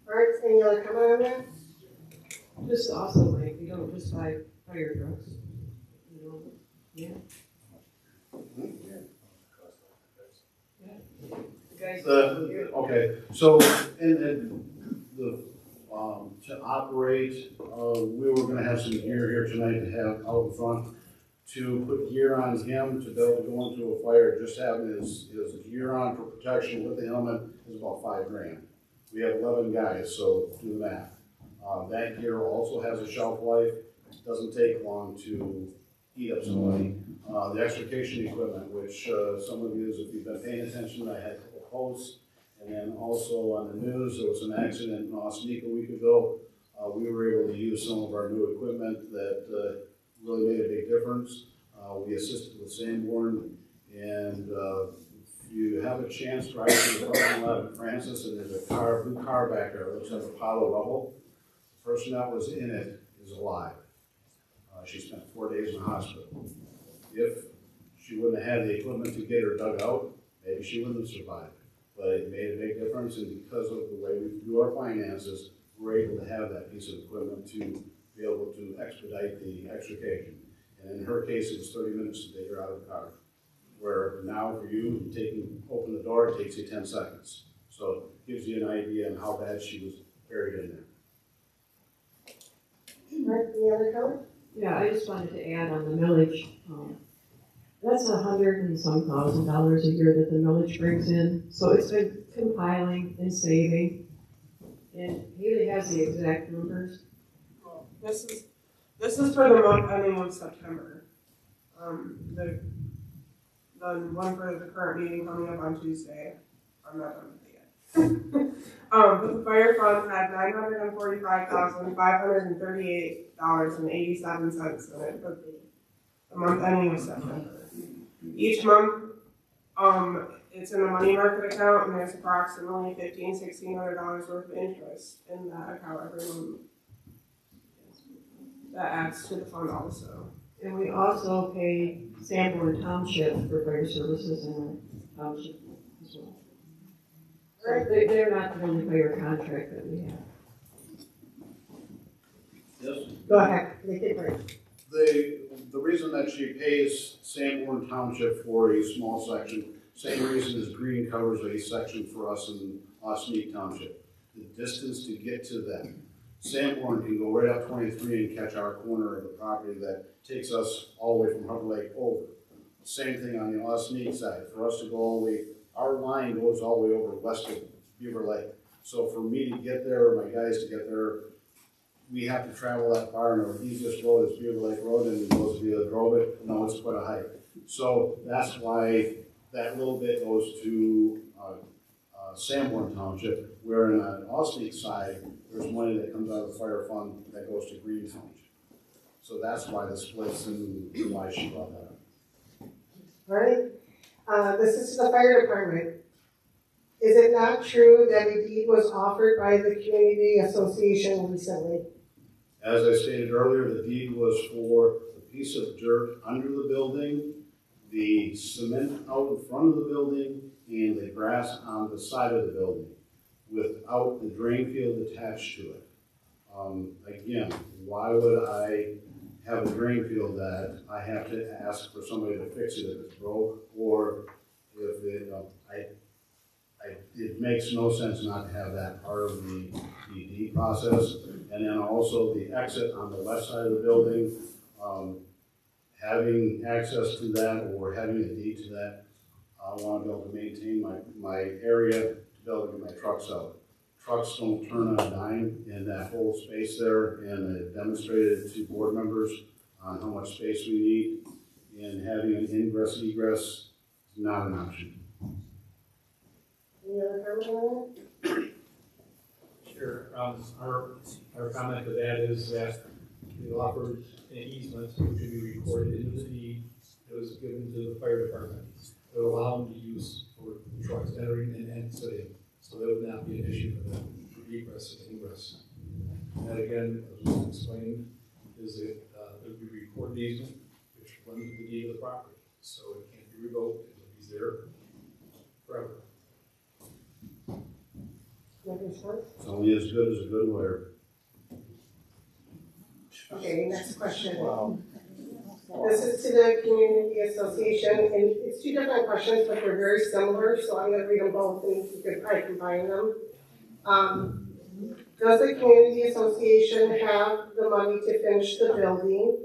All right, any other comment on that? Just also, like, we don't just buy fire trucks, you know, yeah. Guys, Okay, so, to operate, we were gonna have some gear here tonight to have out in front. To put gear on him to be able to go into a fire, just having his gear on for protection with the helmet is about $5,000. We have 11 guys, so do the math. That gear also has a shelf life. It doesn't take long to heat up somebody. The extrication equipment, which some of you, if you've been paying attention, I had a couple posts. And then also on the news, there was an accident in Osneek a week ago. We were able to use some of our new equipment that really made a big difference. We assisted with Sanborn, and if you have a chance, drive to the parking lot in Francis, and there's a blue car back there. It looks like a pile of rubble. The person that was in it is alive. She spent 4 days in the hospital. If she wouldn't have had the equipment to get her dug out, maybe she wouldn't have survived. But it made a big difference, and because of the way we do our finances, we're able to have that piece of equipment to be able to expedite the extrication. And in her case, it was 30 minutes to take her out of the car. Where now for you, open the door, it takes you 10 seconds. So it gives you an idea on how bad she was buried in there. All right, any other comment? yeah, I just wanted to add on the millage, that's $100 and some thousand a year that the millage brings in. So it's been compiling and saving. And Haley has the exact numbers. This is for the month ending of September. The one for the current meeting coming up on Tuesday. I'm not done with it yet. But the fire fund had $945,538.87 in it for the month ending of September. Each month, it's in a money market account, and there's approximately $1,600 worth of interest in that account every month. That adds to the fund also. And we also pay Sanborn Township for fire services in the township as well. So they're not the only fire contract that we have. Yes? Go ahead, make it brief. The reason that she pays Sanborn Township for a small section, same reason as Green covers a section for us in Osneek Township. The distance to get to them. Sanborn can go right up 23 and catch our corner of the property that takes us all the way from Hubbard Lake over. Same thing on the Osneek side. For us to go all the way, our line goes all the way over west of Beaver Lake. So for me to get there, or my guys to get there, we have to travel that far, and our easiest road is Beaver Lake Road, and those of you that drove it know it's quite a hike. So that's why that little bit goes to Sanborn Township, where in the Osneek side, there's money that comes out of the fire fund that goes to Green Township. So that's why the splits and why she brought that up. All right, this is to the fire department. Is it not true that a deed was offered by the community association recently? As I stated earlier, the deed was for the piece of dirt under the building, the cement out in front of the building, and the grass on the side of the building, without the drain field attached to it. Again, why would I have a drain field that I have to ask for somebody to fix it if it's broke, or if it, it makes no sense not to have that part of the deed process. And then also the exit on the left side of the building, having access to that or having a deed to that, I want to be able to maintain my area to be able to get my trucks out. Trucks don't turn on a dime in that whole space there, and I demonstrated to board members on how much space we need, and having an ingress egress is not an option. Any other comment on that? Sure. our comment to that is that we offered an easement which would be recorded into the deed that was given to the fire department that would allow them to use for trucks entering and exiting. So that would not be an issue for them for egress and ingress. And again, as was explained, is that it would be recorded easement which runs the deed of the property. So it can't be revoked, it'll be there forever. It's only as good as a good lawyer. Okay, next question. This is to the community association, and it's two different questions, but they're very similar, so I'm gonna read them both and you could probably combine them. Does the community association have the money to finish the building?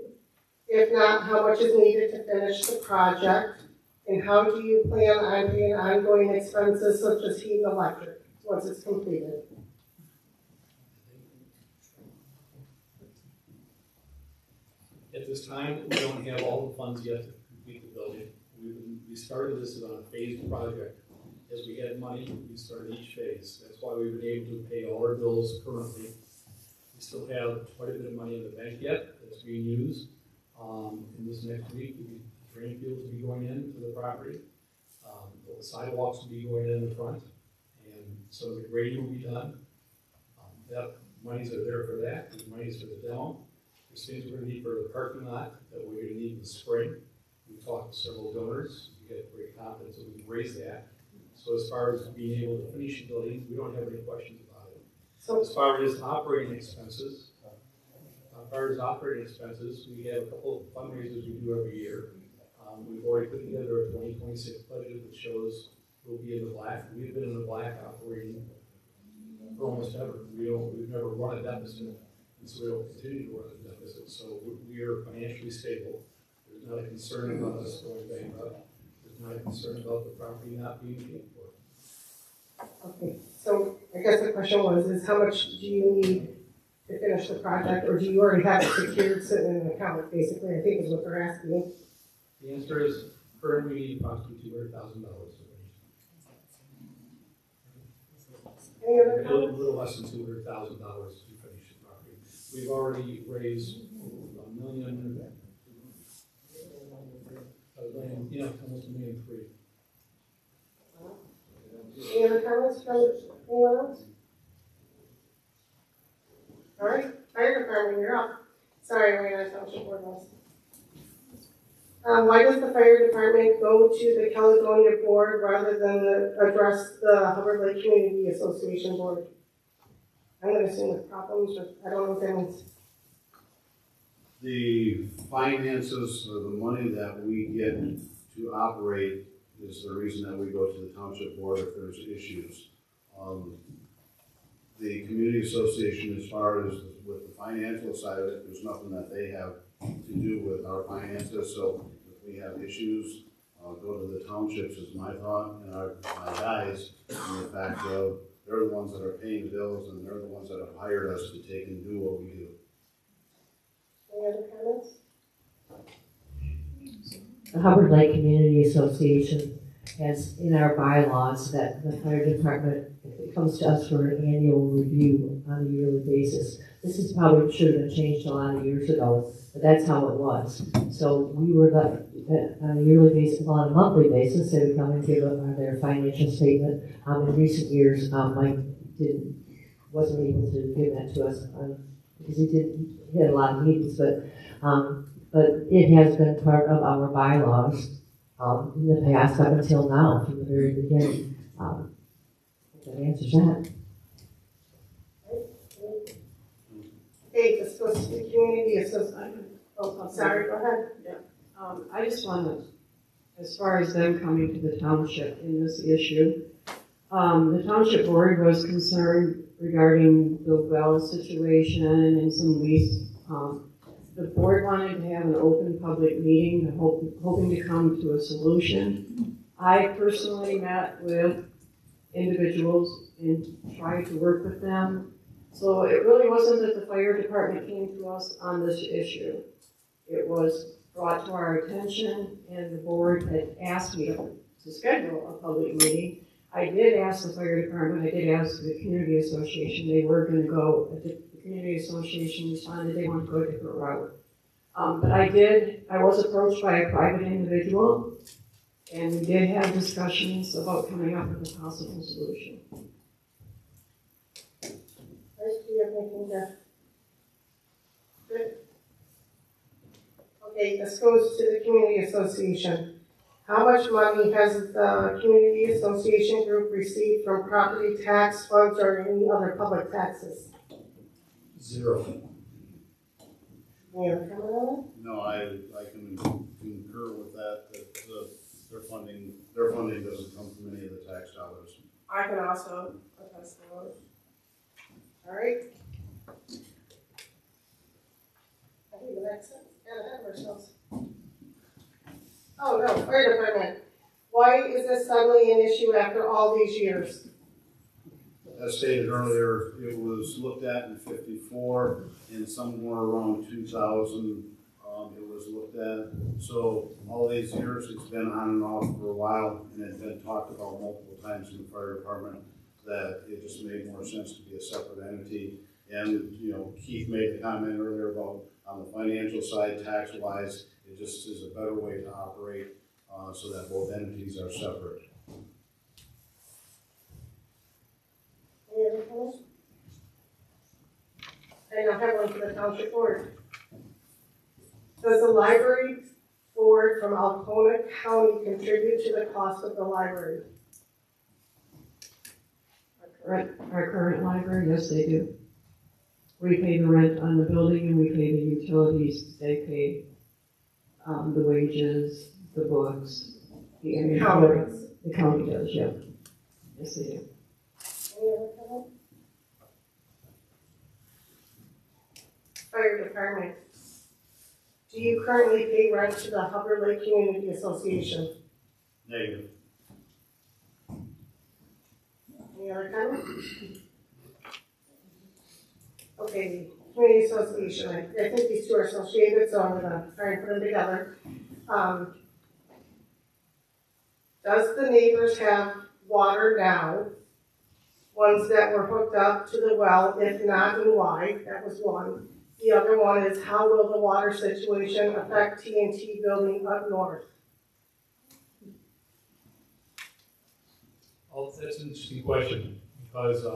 If not, how much is needed to finish the project? And how do you plan on paying ongoing expenses such as heat and electric once it's completed? At this time, we don't have all the funds yet to complete the building. We started this on a phased project. As we had money, we started each phase. That's why we've been able to pay all our bills currently. We still have quite a bit of money in the bank yet that's being used. In this next week, the drain fields will be going into the property. The sidewalks will be going in the front. And so the grading will be done. That monies are there for that. There's monies for the demo. There's things we're going to need for the parking lot that we're going to need in the spring. We've talked to several donors. We get great confidence that we can raise that. So as far as being able to finish the building, we don't have any questions about it. So as far as operating expenses, we have a couple of fundraisers we do every year. We've already put together a 2026 budget that shows we'll be in the black. We've been in the black operating for almost ever. We've never run a deficit, and so we don't continue to run a deficit. So we are financially stable. There's not a concern about us going bankrupt. There's not a concern about the property not being paid for. Okay, so I guess the question is how much do you need to finish the project, or do you already have it secured sitting in an account, basically, I think is what they're asking. The answer is currently we need approximately $200,000. Any other A comments? little less than $200,000 to finish the property. We've already raised $1 million, almost $1.3 million. Any other comments from anyone else? All right, fire department, you're up. Sorry, I'm going to township board list. Why does the fire department go to the Caledonia board rather than address the Hubbard Lake Community Association board? I'm going to assume with problems, or I don't know what that means. The finances or the money that we get to operate is the reason that we go to the township board if there's issues. The community association, as far as with the financial side of it, there's nothing that they have to do with our finances. So if we have issues, go to the townships is my thought, and my guys, and the fact of they're the ones that are paying the bills and they're the ones that have hired us to take and do what we do. Any other comments? The Hubbard Lake Community Association has in our bylaws that the fire department, if it comes to us for an annual review on a yearly basis. This is probably should have been changed a lot of years ago, but that's how it was. So we were on a yearly basis, on a monthly basis, they would come and give their financial statement. In recent years, Mike wasn't able to give that to us because he had a lot of meetings, but it has been part of our bylaws in the past up until now, from the very beginning. That answers that. Hey, this goes to the community association. Oh, I'm sorry, go ahead. I just want to, as far as them coming to the township in this issue, the township board was concerned regarding the well situation and some lease. The board wanted to have an open public meeting, hoping to come to a solution. I personally met with individuals and tried to work with them. So it really wasn't that the fire department came to us on this issue. It was brought to our attention, and the board had asked me to schedule a public meeting. I did ask the fire department, I did ask the community association, they were gonna go, the community association responded they want to go a different route. But I was approached by a private individual, and we did have discussions about coming up with a possible solution. Right, do you have anything to? Good. Okay, this goes to the community association. How much money has the community association group received from property tax funds or any other public taxes? 0. Any other comment on No, I can concur with that, their funding doesn't come from any of the tax dollars. I can also attest to those. it? All right. I think the next one, got ahead of ourselves. Oh, no, fire department. Why is this suddenly an issue after all these years? As stated earlier, it was looked at in '54, and somewhere around 2000, it was looked at. So all these years, it's been on and off for a while, and it's been talked about multiple times in the fire department that it just made more sense to be a separate entity. And, you know, Keith made the comment earlier about on the financial side, tax-wise, it just is a better way to operate so that both entities are separate. Any other comments? I don't have one for the township board. Does the library board from Alcona County contribute to the cost of the library? Our current library, yes, they do. We pay the rent on the building and we pay the utilities, they pay the wages, the books, the county does, yeah. Yes, they do. Any other comment? Fire department. Do you currently pay rent to the Hubbard Lake Community Association? Negative. Any other comment? Okay, community association, I think these two are associated, so I'm gonna try and put them together. Does the neighbors have water now? Ones that were hooked up to the well, if not, and why? That was one. The other one is, how will the water situation affect TNT building up north? Oh, that's an interesting question, because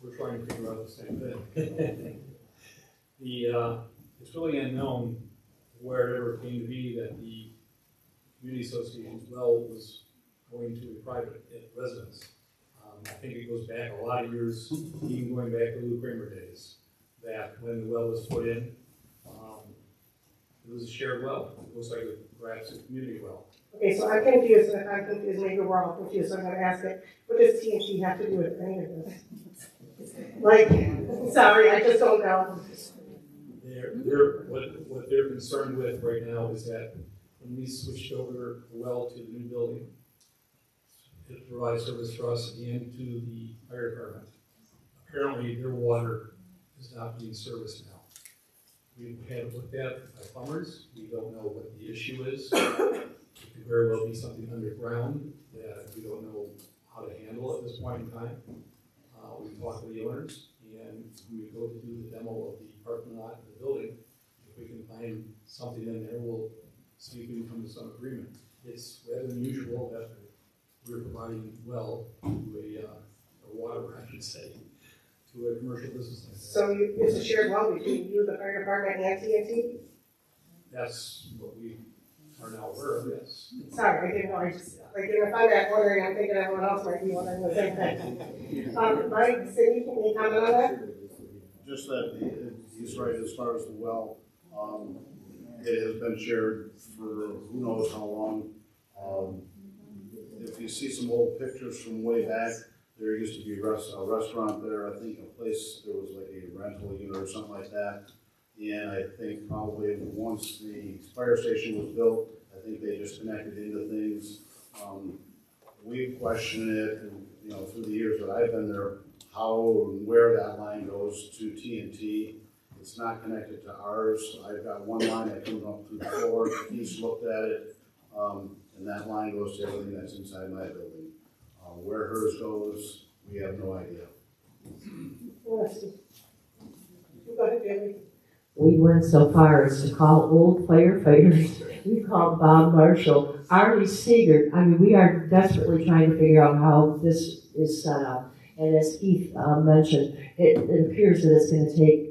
we're trying to figure out the same thing. It's really unknown where it ever came to be that the community association's well was going to a private residence. I think it goes back a lot of years, even going back to Lou Kramer days, that when the well was put in, it was a shared well. It looks like perhaps a community well. Okay, so I'm confused, and if I'm confused, maybe we're all confused, so I'm gonna ask it, what does TNT have to do with any of this? Like, sorry, I just don't know. What they're concerned with right now is that when we switched over the well to the new building, it provides service for us and to the fire department. Apparently, their water is not being serviced now. We've had it looked at by plumbers. We don't know what the issue is. It could very well be something underground that we don't know how to handle at this point in time. We talked to the owners, and we go to do the demo of the parking lot of the building. If we can find something in there, we'll see if we can come to some agreement. It's rather unusual that we're providing well to a water, I should say, to a commercial business like that. So it's a shared well between you, the fire department, and TNT? That's what we are now aware of, yes. Sorry, I didn't know, I just, like, if I'm at wondering, I'm thinking everyone else might be wondering the same thing. Mike, Cindy, can you comment on that? Just that he's right as far as the well. It has been shared for who knows how long. If you see some old pictures from way back, there used to be a restaurant there. I think a place, there was like a rental unit or something like that. And I think probably once the fire station was built, I think they just connected into things. We question it, and you know, through the years that I've been there, how and where that line goes to TNT. It's not connected to ours. I've got one line that comes up through the floor. He's looked at it, and that line goes to everything that's inside my building. Where hers goes, we have no idea. Go ahead, Jamie. We went so far as to call old firefighters. We called Bob Marshall, Arlie Seeger. I mean, we are desperately trying to figure out how this is set up. And as Keith mentioned, it appears that it's going to take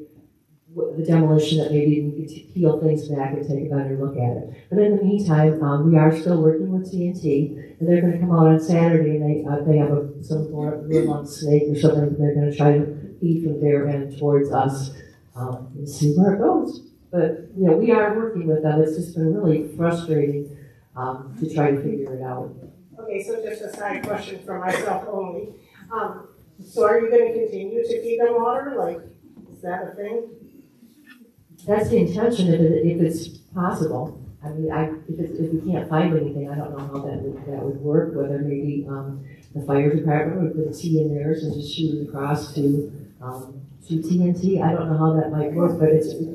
the demolition that maybe we could peel things back and take a better look at it. But in the meantime, we are still working with TNT, and they're going to come out on Saturday, and they have some more little snake or something. They're going to try to feed from their end towards us and see where it goes. But you know, we are working with them. It's just been really frustrating to try to figure it out. Okay, so just a side question for myself only. So are you gonna continue to feed them water? Like, is that a thing? That's the intention if it's possible. I mean, if we can't find anything, I don't know how that would work, whether maybe the fire department would put a T in theirs and just shoot it across to TNT. I don't know how that might work, but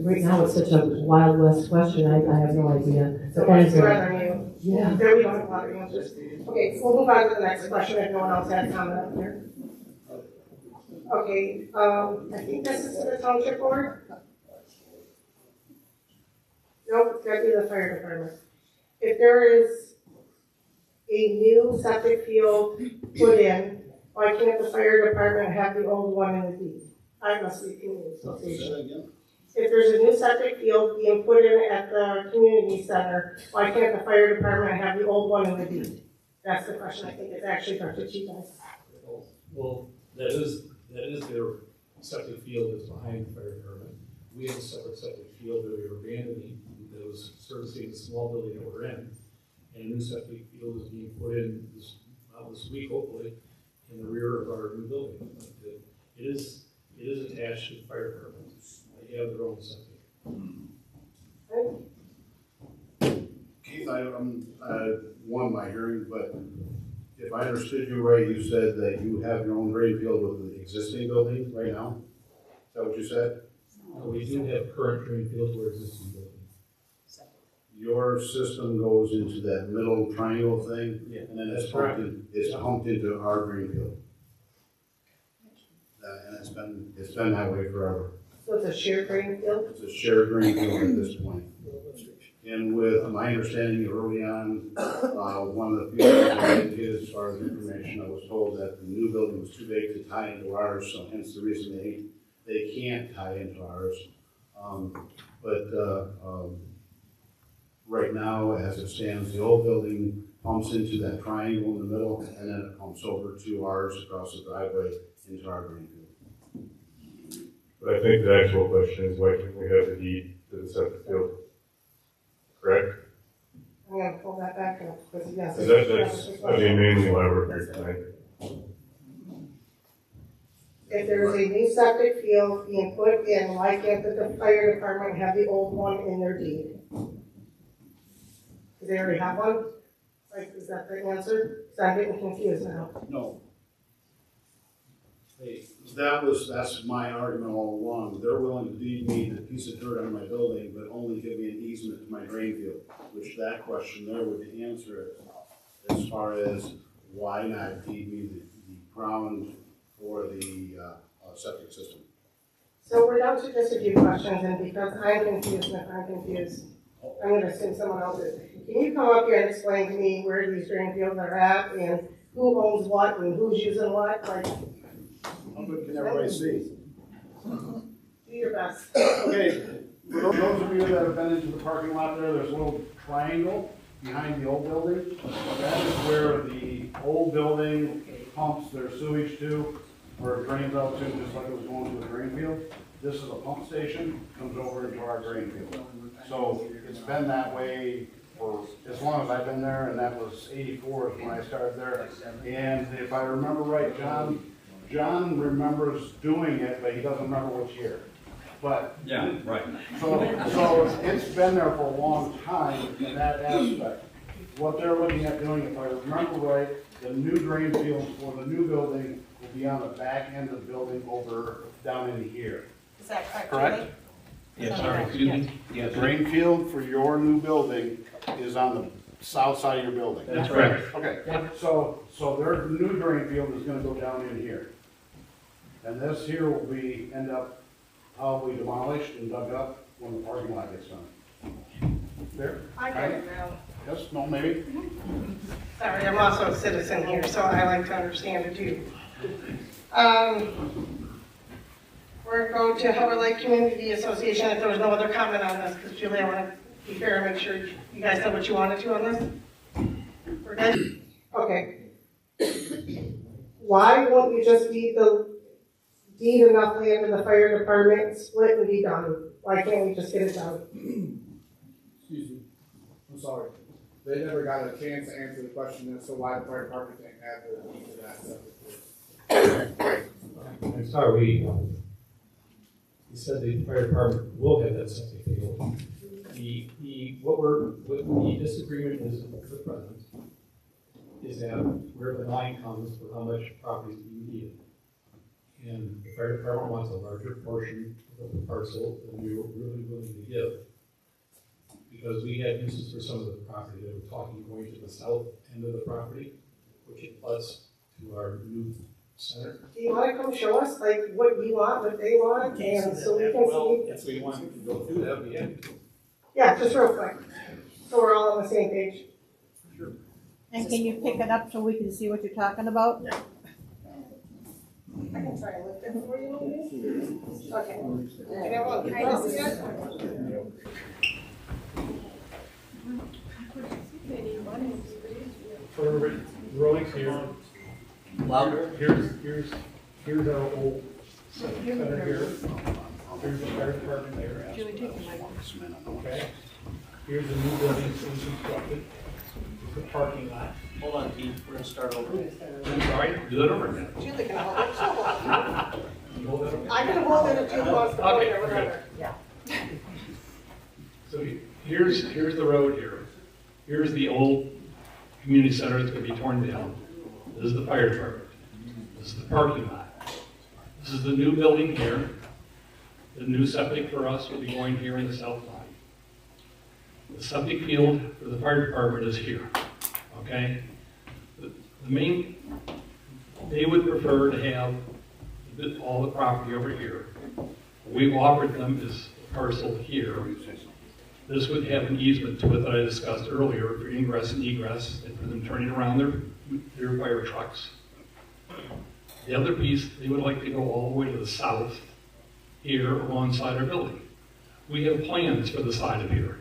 right now it's such a Wild West question, I have no idea. So But that much is rather you. Yeah. There we don't have a lot of answers. Okay, so we'll move on to the next question if no one else has comment up here. Okay, I think this is to the township board. Nope, it's gotta be the fire department. If there is a new septic field put in, why can't the fire department have the old one in the deed? I must be community association. If there's a new septic field being put in at the community center, why can't the fire department have the old one in the deed? That's the question. I think it's actually Dr. Chico. Well, that is their septic field that's behind the fire department. We have a separate septic field that we were abandoning, that was servicing the small building that we're in. And a new septic field is being put in this week, hopefully, in the rear of our new building. But it is attached to the fire department. They have their own septic. Keith, I won my hearing, but if I understood you right, you said that you have your own drain field with the existing building right now? Is that what you said? We do have current drain fields for existing buildings. Your system goes into that middle triangle thing, Yeah, and then that's correct. it's pumped into our drain field. And it's been that way forever. So it's a shared drain field? It's a shared drain field at this point. And with my understanding early on, one of the few things I did get as far as information, I was told that the new building was too big to tie into ours, so hence the reason they can't tie into ours. Right now, as it stands, the old building pumps into that triangle in the middle, and then it pumps over to ours across the driveway into our drain field. But I think the actual question is, why can't we have the deed to the septic field? Correct? I'm gonna pull that back up, because yes. That's mainly why we're here tonight. If there's a new septic field being put in, why can't the fire department have the old one in their deed? Do they already have one? Like, is that the answer? So I'm getting confused now. No. That's my argument all along. They're willing to deed me the piece of dirt on my building, but only give me an easement to my drain field, which that question there would answer it as far as why not deed me the ground for the septic system. So we're down to just a few questions, and because I'm confused, and if I'm confused, I'm gonna assume someone else is. Can you come up here and explain to me where these drain fields are at, and who owns what, and who's using what, like? How good can everybody see? Do your best. Okay, for those of you that have been into the parking lot there's a little triangle behind the old building. That is where the old building pumps their sewage to, or it drains out to, just like it was going to a drain field. This is a pump station, comes over into our drain field. So it's been that way for as long as I've been there, and that was '84 is when I started there. And if I remember right, John remembers doing it, but he doesn't remember which year. But yeah, right. So it's been there for a long time in that aspect. What they're looking at doing, if I remember right, the new drain field for the new building will be on the back end of the building over down in here. Is that correct? Correct? Yeah, sorry, excuse me. The drain field for your new building is on the south side of your building. That's correct. Okay, so their new drain field is gonna go down in here. And this here will be, end up probably demolished and dug up when the parking lot gets done. There? I get it now. Yes, no, maybe? Sorry, I'm also a citizen here, so I like to understand it too. We're going to Hubbard Lake Community Association, if there was no other comment on this, because Julie, I want to be fair and make sure you guys said what you wanted to on this. We're good? Okay. Why won't you just deed enough land to the fire department, split and be done? Why can't we just get it done? Excuse me, I'm sorry. They never got a chance to answer the question as to why the fire department can't have the deed to that septic field. I'm sorry, he said the fire department will have that septic field. What the disagreement is with the president is that where the line comes for how much property is being needed. And the fire department wants a larger portion of the parcel than we were really willing to give. Because we had uses for some of the property that we're talking going to the south end of the property, which it butts to our new center. Do you want to come show us, like, what you want, what they want, and so we can see? If we want to go through that, we have to. Yeah, just real quick, so we're all on the same page. And can you pick it up so we can see what you're talking about? I can try and lift it for you, maybe? Okay. And everyone, can I see it? For drawings here, here's our old center here. Here's the fire department there. Okay. Here's the new building being constructed. The parking lot. Hold on, Pete, we're gonna start over. I'm sorry, do that over again. Julie can hold it, she'll hold it. You hold that over. I can hold it if you want to Okay, or whatever. Yeah. So here's the road here. Here's the old community center that's gonna be torn down. This is the fire department. This is the parking lot. This is the new building here. The new septic for us will be going here in the south line. The septic field for the fire department is here, okay? The main, they would prefer to have all the property over here. What we've offered them is a parcel here. This would have an easement to it that I discussed earlier for ingress and egress, and for them turning around their fire trucks. The other piece, they would like to go all the way to the south, here alongside our building. We have plans for the side of here.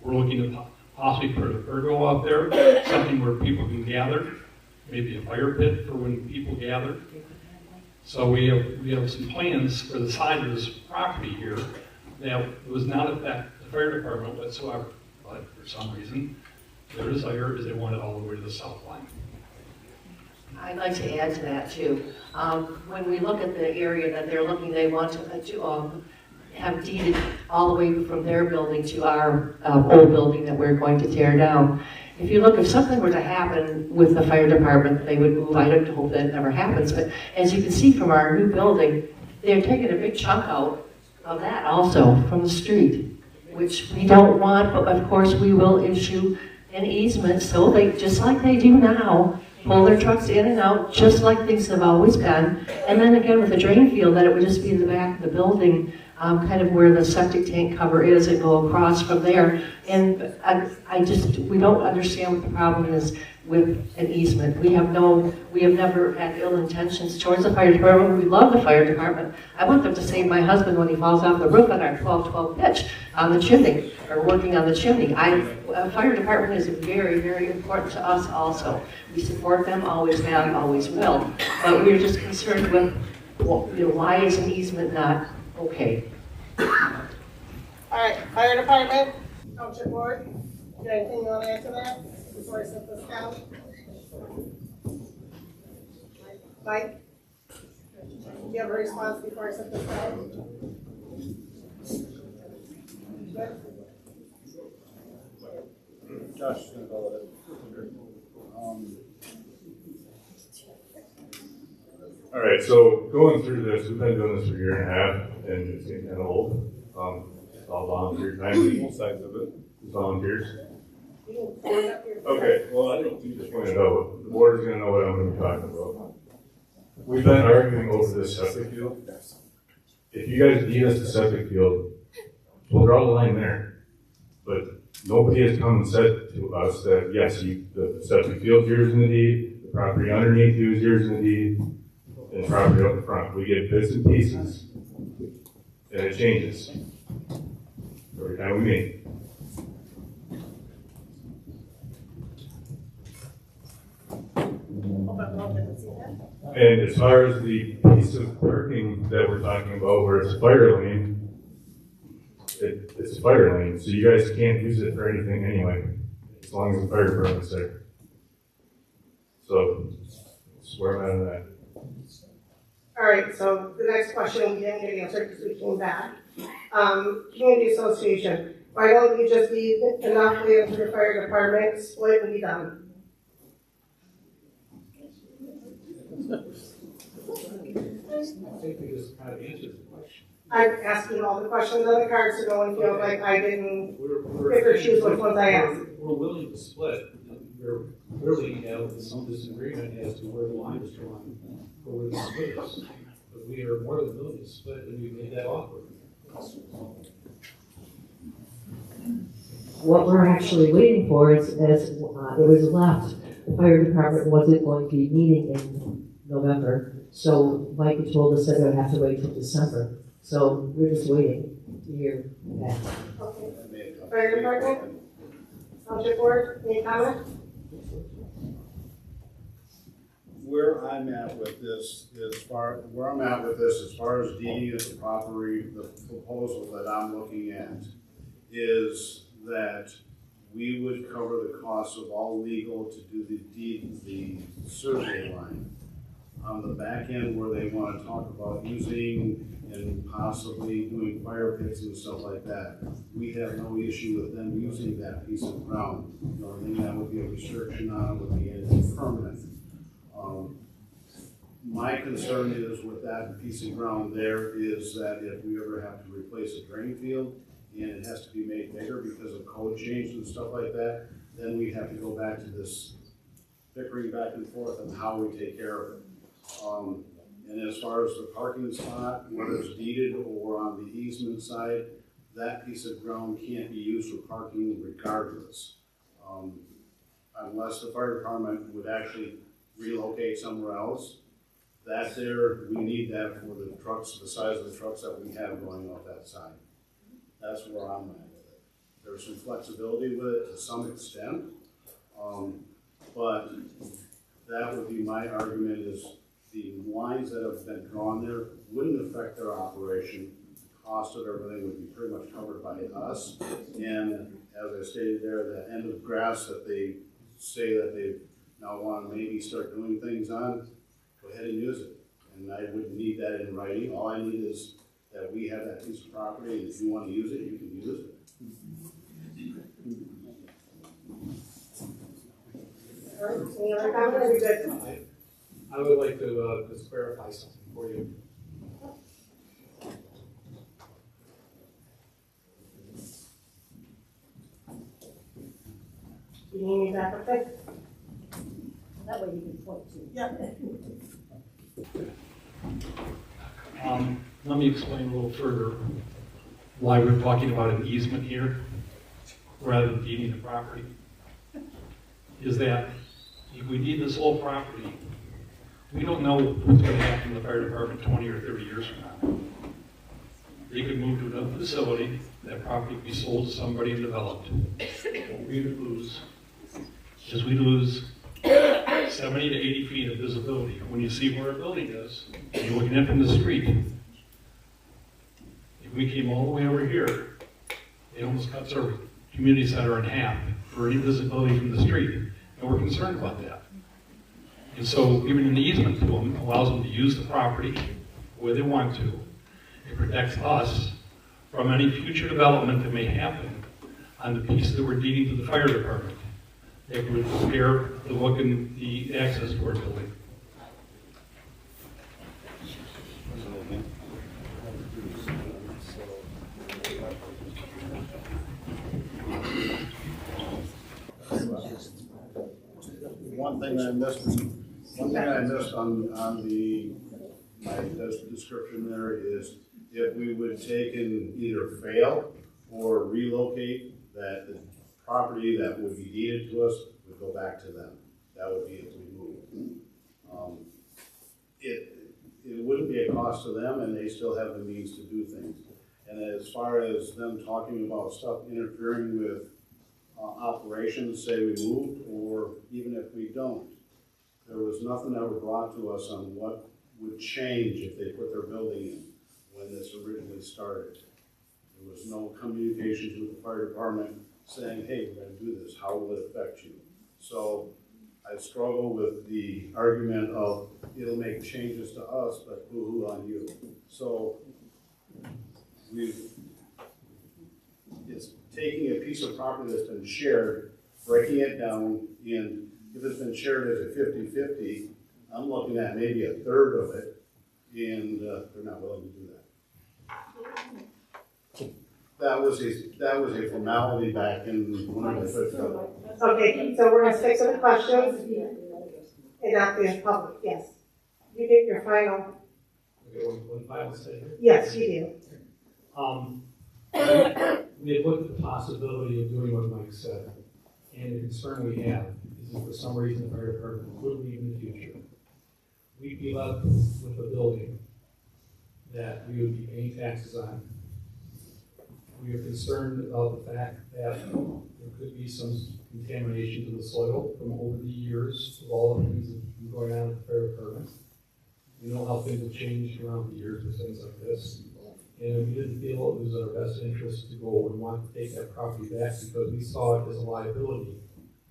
We're looking at possibly put a pergo out there, something where people can gather, maybe a fire pit for when people gather. So we have some plans for the side of this property here that does not affect the fire department whatsoever. But for some reason, their desire is they want it all the way to the south line. I'd like to add to that too. When we look at the area that they're looking, they want to have deeded all the way from their building to our old building that we're going to tear down. If you look, if something were to happen with the fire department, they would move. I don't hope that never happens, but as you can see from our new building, they're taking a big chunk out of that also from the street, which we don't want, but of course we will issue an easement so they, just like they do now, pull their trucks in and out, just like things have always been. And then again with the drain field, that it would just be in the back of the building, kind of where the septic tank cover is, and go across from there. And we don't understand what the problem is with an easement. We have never had ill intentions towards the fire department. We love the fire department. I want them to save my husband when he falls off the roof on our 12-12 pitch on the chimney, or working on the chimney. Fire department is very, very important to us also. We support them, always have, always will. But we're just concerned with, why is an easement not okay? All right, fire department, township board, you got anything you want to add to that before I set this down? Mike? Do you have a response before I set this down? Good? Josh is gonna go with it. All right, so going through this, we've been doing this for a year and a half, and it's getting kind of old. It's all volunteer time, both sides of it, it's volunteers. Okay, well, I think you just pointed out, the board is gonna know what I'm gonna be talking about. We've been arguing over this septic field. If you guys need us to septic field, we'll draw the line there. But nobody has come and said to us that, yes, the septic field here is in the deed, the property underneath you is yours in the deed, and the property up in front. We get bits and pieces, and it changes every time we meet. And as far as the piece of parking that we're talking about where it's a fire lane, it's a fire lane, so you guys can't use it for anything anyway, as long as the fire department's there. So, that's where I'm at on that. All right, so the next question we didn't get answered because we came back. Community association, why don't you just leave enough land to the fire department, split and be done? I think we just kind of answered the question. I'm asking all the questions on the card so no one feels like I didn't We're pick or choose which ones I asked. We're willing to split. We're clearly have some disagreement as to where the line is drawn for where the split is. But we are more than willing to split, and we made that offer. What we're actually waiting for is, as it was left, the fire department wasn't going to be meeting in November. So Mike had told us that we'd have to wait till December. So we're just waiting to hear back. Okay. Fire department? Township board, any comment? Where I'm at with this as far as deeding of the property, the proposal that I'm looking at is that we would cover the cost of all legal to do the survey line. On the back end where they want to talk about using and possibly doing fire pits and stuff like that, we have no issue with them using that piece of ground. The only thing that would be a restriction on it would be anything permanent. My concern is with that piece of ground there is that if we ever have to replace a drain field and it has to be made bigger because of code change and stuff like that, then we have to go back to this bickering back and forth on how we take care of it. And as far as the parking spot, whether it's deeded or on the easement side, that piece of ground can't be used for parking regardless. Unless the fire department would actually relocate somewhere else. That there, we need that for the trucks, the size of the trucks that we have going off that side. That's where I'm at with it. There's some flexibility with it to some extent, but that would be my argument is the lines that have been drawn there wouldn't affect their operation. The cost of everything would be pretty much covered by us. And as I stated there, the end of grass that they say that they now want to maybe start doing things on, go ahead and use it. And I wouldn't need that in writing. All I need is that we have that piece of property, and if you want to use it, you can use it. All right, any other comments? Are we good? I would like to just clarify something for you. Do you need me back up there? That way you can point to. Yeah. Let me explain a little further why we're talking about an easement here rather than deeding the property. Is that if we deed this whole property, we don't know what's going to happen to the fire department 20 or 30 years from now. They could move to another facility, that property could be sold to somebody and developed. What we would lose is we lose 70 to 80 feet of visibility. When you see where a building is, and you're looking in from the street, if we came all the way over here, it almost cuts our community center in half for any visibility from the street, and we're concerned about that. And so giving an easement to them allows them to use the property where they want to. It protects us from any future development that may happen on the piece that we're deeding to the fire department. It would impair the look and the access to our building. thing I missed on my description there is if we would take and either fail or relocate, that the property that would be deeded to us would go back to them. That would be if we move. It wouldn't be a cost to them, and they still have the means to do things. And as far as them talking about stuff interfering with operations, say we moved, or even if we don't, there was nothing ever brought to us on what would change if they put their building in when this originally started. There was no communications with the fire department saying, hey, we're going to do this, how will it affect you? So I struggle with the argument of it'll make changes to us, but boo-hoo on you. So it's taking a piece of property that's been shared, breaking it down, and if it's been shared as a 50-50, I'm looking at maybe a third of it, and they're not willing to do that. That was a formality back in when I was with them. Okay, so we're gonna stick to the questions and not the public, yes. You get your final, Okay, one final statement. yes, you do. We have looked at the possibility of doing what Mike said, and the concern we have is if for some reason the fire department would leave in the future, we'd be left with a building that we would be paying taxes on. We are concerned about the fact that there could be some contamination to the soil from over the years of all the things that have been going on with the fire department. We know how things have changed around the years with things like this. And we didn't feel it was in our best interest to go and want to take that property back because we saw it as a liability,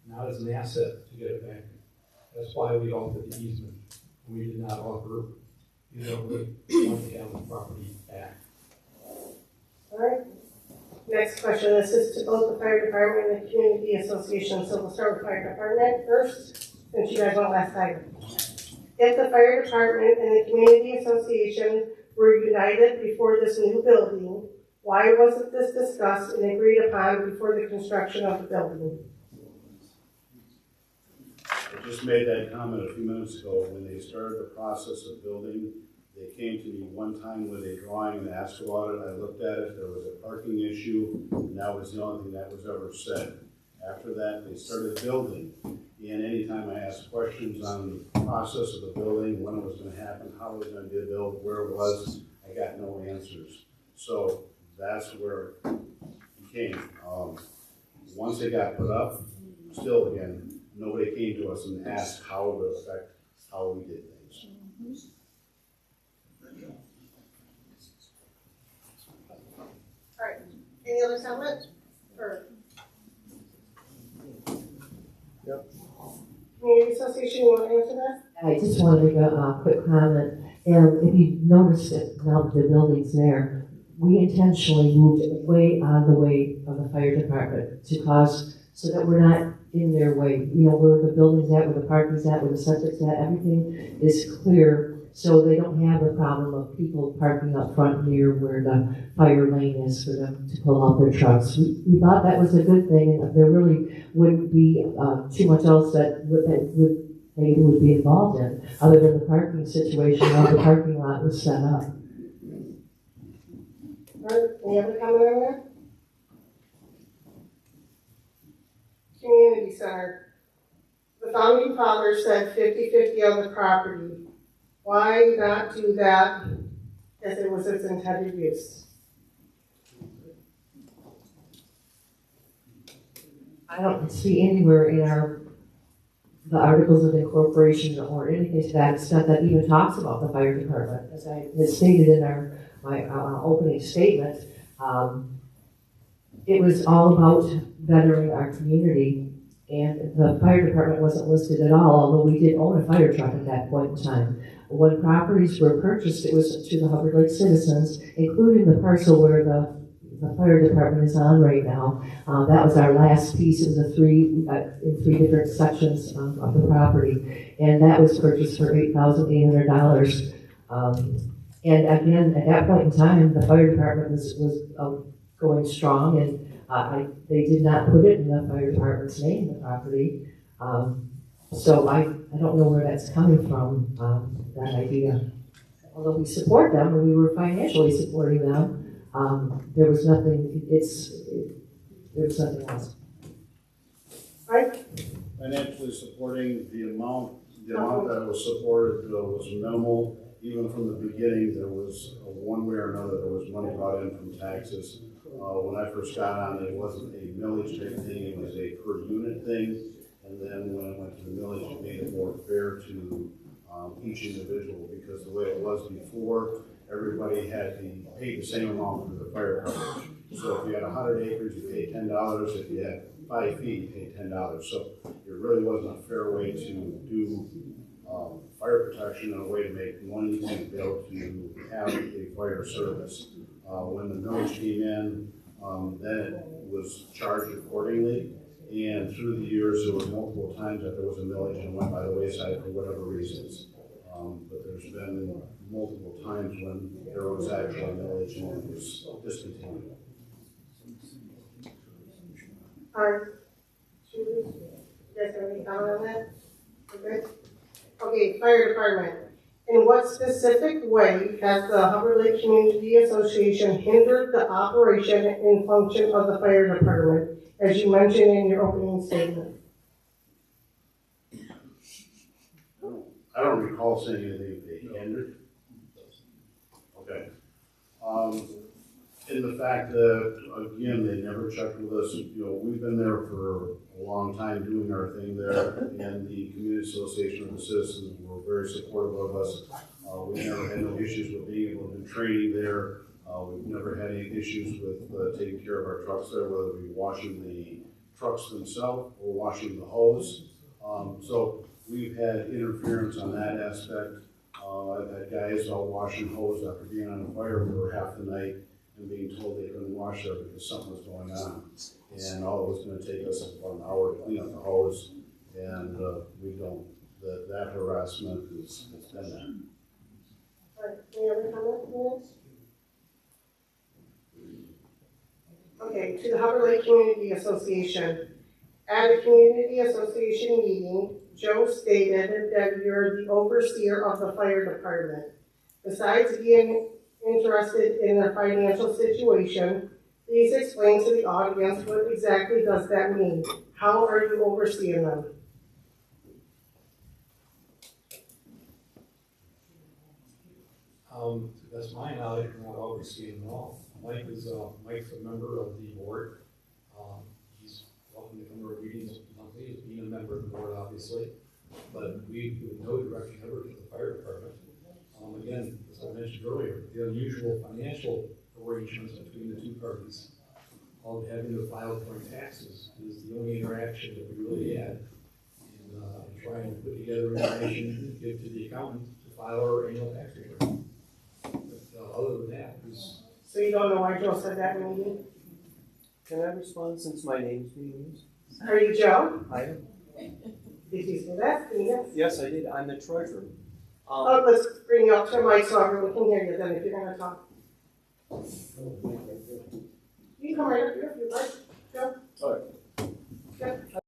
not as an asset to get it back. That's why we offered the easement. We did not offer, we want to have the property back. All right. Next question, this is to both the fire department and the community association, so we'll start with fire department first, since you guys went last time. If the fire department and the community association were united before this new building, why wasn't this discussed and agreed upon before the construction of the building? I just made that comment a few minutes ago. When they started the process of building, they came to me one time with a drawing and asked about it. I looked at it, there was a parking issue, and that was the only thing that was ever said. After that, they started building, and anytime I asked questions on the process of the building, when it was going to happen, how it was going to be built, where it was, I got no answers. So that's where it came. Once it got put up, still again, nobody came to us and asked how it would affect how we did things. All right, any other comment? Or? Yep. Community association, you want to answer that? I just want to make a quick comment. And if you notice it, now that the building's there, we intentionally moved way out of the way of the fire department so that we're not in their way. You know, where the building's at, where the parking's at, where the septic's at, everything is clear, so they don't have a problem of people parking up front near where the fire lane is for them to pull out their trucks. We thought that was a good thing, and there really wouldn't be too much else that they would be involved in, other than the parking situation, how the parking lot was set up. All right, any other comment on that? Community center. The founding fathers said 50-50 on the property. Why not do that as it was its intended use? I don't see anywhere in the articles of incorporation or anything to that extent that even talks about the fire department. As I had stated in my opening statement, it was all about bettering our community, and the fire department wasn't listed at all, although we did own a fire truck at that point in time. When properties were purchased, it was to the Hubbard Lake citizens, including the parcel where the fire department is on right now. That was our last piece. It was in three different sections of the property, and that was purchased for $8,800. And again, at that point in time, the fire department was going strong, and they did not put it in the fire department's name, the property. So I don't know where that's coming from, that idea. Although we support them, and we were financially supporting them, there was nothing, there was nothing else. Right? Financially supporting the amount that was supported was minimal. Even from the beginning, there was one way or another, there was money brought in from taxes. When I first got on, it wasn't a millage type thing, it was a per unit thing. And then when I went to the millage, it made it more fair to each individual, because the way it was before, everybody had to pay the same amount for the fire coverage. So if you had 100 acres, you paid $10. If you had 5 feet, you paid $10. So it really wasn't a fair way to do fire protection in a way to make money to be able to have a fire service. When the millage came in, then it was charged accordingly. And through the years, there were multiple times that there was a millage and went by the wayside for whatever reasons. But there's been multiple times when there was actually a millage and it was discontinued. All right. You guys have any comment on that? Okay. Okay, fire department. In what specific way has the Hubbard Lake Community Association hindered the operation and function of the fire department, as you mentioned in your opening statement? I don't recall saying anything they hindered. Okay. In the fact that, again, they never checked with us. You know, we've been there for a long time doing our thing there, and the Community Association of the Citizens were very supportive of us. We never had no issues with being able to do training there. We've never had any issues with taking care of our trucks there, whether it be washing the trucks themselves or washing the hose. So we've had interference on that aspect. I've had guys out washing hose after being on a fire for half the night and being told they couldn't wash there because something was going on. And all it was going to take us is about an hour to clean up the hose, and we don't. That harassment has been there. All right, any other comments? Okay, to the Hubbard Lake Community Association. At a community association meeting, Joe stated that you're the overseer of the fire department. Besides being interested in their financial situation, please explain to the audience what exactly does that mean? How are you overseeing them? That's my knowledge, we're not overseeing them all. Mike's a member of the board. He's welcome to come to our meetings monthly, as being a member of the board, obviously. But we do no direct ever to the fire department. Again, as I mentioned earlier, the unusual financial arrangements between the two parties, all having to file joint taxes, is the only interaction that we really had in trying to put together information to give to the accountant to file our annual tax return. But other than that, it was. So you don't know why Joe said that in the meeting? Can I respond since my name's being used? Are you Joe? I am. Did you say that? Yes. Yes, I did. I'm the treasurer. Let's bring you up to the mic so everyone can hear you then if you're gonna talk. You can come right up here if you'd like. Joe? All right. Yep.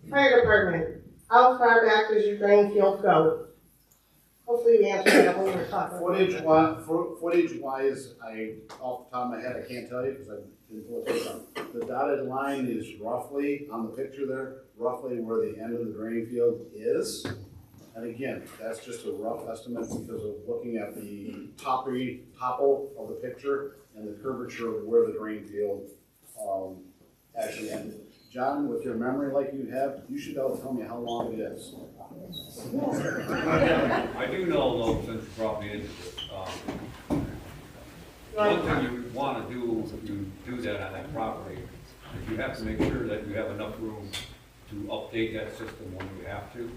Fire department, how far back does your drain field go? Hopefully we answered that when we were talking. Footage-wise, off the top of my head, I can't tell you because I didn't pull it up. The dotted line is roughly, on the picture there, roughly where the end of the drain field is. And again, that's just a rough estimate because of looking at the topple of the picture and the curvature of where the drain field, actually ended. John, with your memory like you have, you should be able to tell me how long it is. I do know though, since you brought me into this, one thing you want to do if you do that on that property is you have to make sure that you have enough room to update that system when you have to,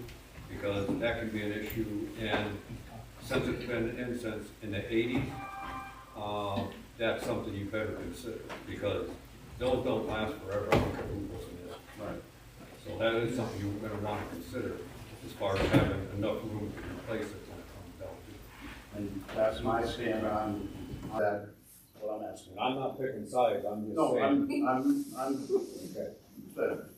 because that can be an issue. And since it's been in since in the 80s, that's something you better consider, because those don't last forever. I don't care who goes in there. Right. So that is something you're going to want to consider as far as having enough room to replace it when it comes down to. And that's my stand on that, what I'm asking. I'm not picking sides, I'm just No, saying. I'm, Okay. but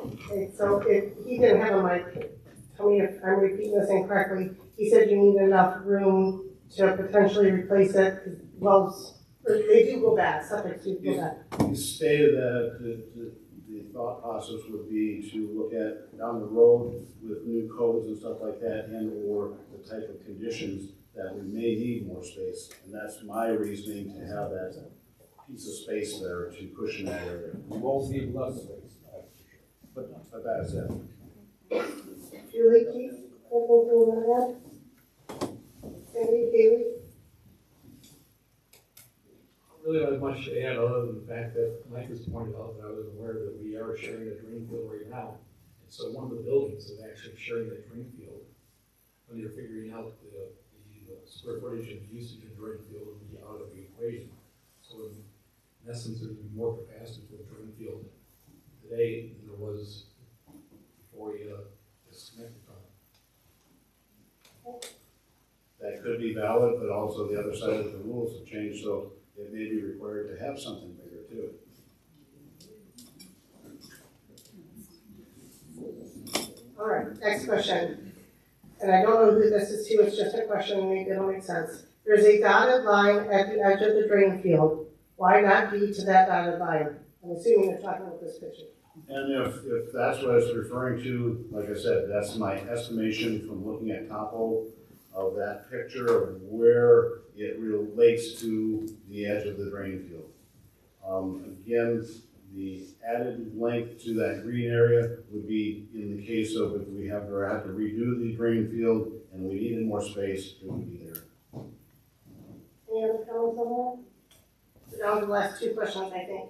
Okay, so if he didn't have a mic, tell me if I'm repeating this incorrectly. He said you need enough room to potentially replace it, because wells, they do go bad, septic do go bad. you stated that the thought process would be to look at down the road with new codes and stuff like that, and or the type of conditions that we may need more space. And that's my reasoning to have that piece of space there to cushion that area. We won't need less space. But that is it. Julie, Keith, anything you want to add? Cindy, Haley? Really not much to add other than the fact that Mike has pointed out that I was aware that we are sharing a drain field right now. And so one of the buildings is actually sharing that drain field. When you're figuring out the square footage and usage of the drain field would be out of the equation. So in essence, there'd be more capacity for the drain field today than there was before we disconnected from it. That could be valid, but also the other side of the rules have changed, so it may be required to have something bigger too. All right, next question. And I don't know who this is to, it's just a question, maybe it'll make sense. There's a dotted line at the edge of the drain field. Why not be to that dotted line? I'm assuming you're talking about this picture. And if that's what it's referring to, like I said, that's my estimation from looking at topo of that picture of where it relates to the edge of the drain field. Again, the added length to that green area would be in the case of if we have to redo the drain field and we needed more space, it would be there. Any other comments on that? That was the last two questions, I think.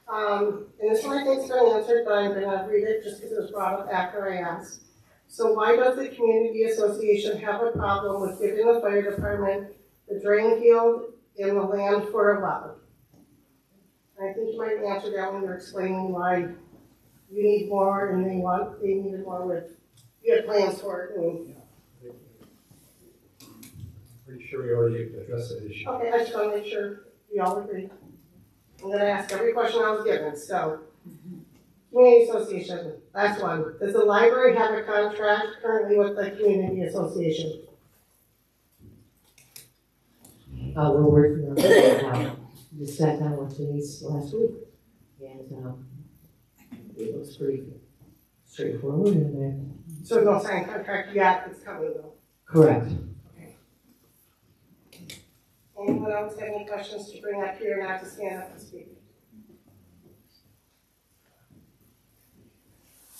And this one I think is been answered, but I'm gonna read it just because it was brought up after I asked. So why does the community association have a problem with giving the fire department the drain field and the land for a well? And I think you might answer that when you're explaining why you need more and they needed more with, you had plans for it. And, Pretty sure we already addressed that issue. okay, I just want to make sure we all agree. I'm going to ask every question I was given, so. Community association, last one. Does the library have a contract currently with the community association? We're working on it now. We sat down with Denise last week, and it looks pretty straightforward in there. So no signed contract yet, it's coming though. Correct. Anyone else have any questions to bring up here, not to stand up and speak?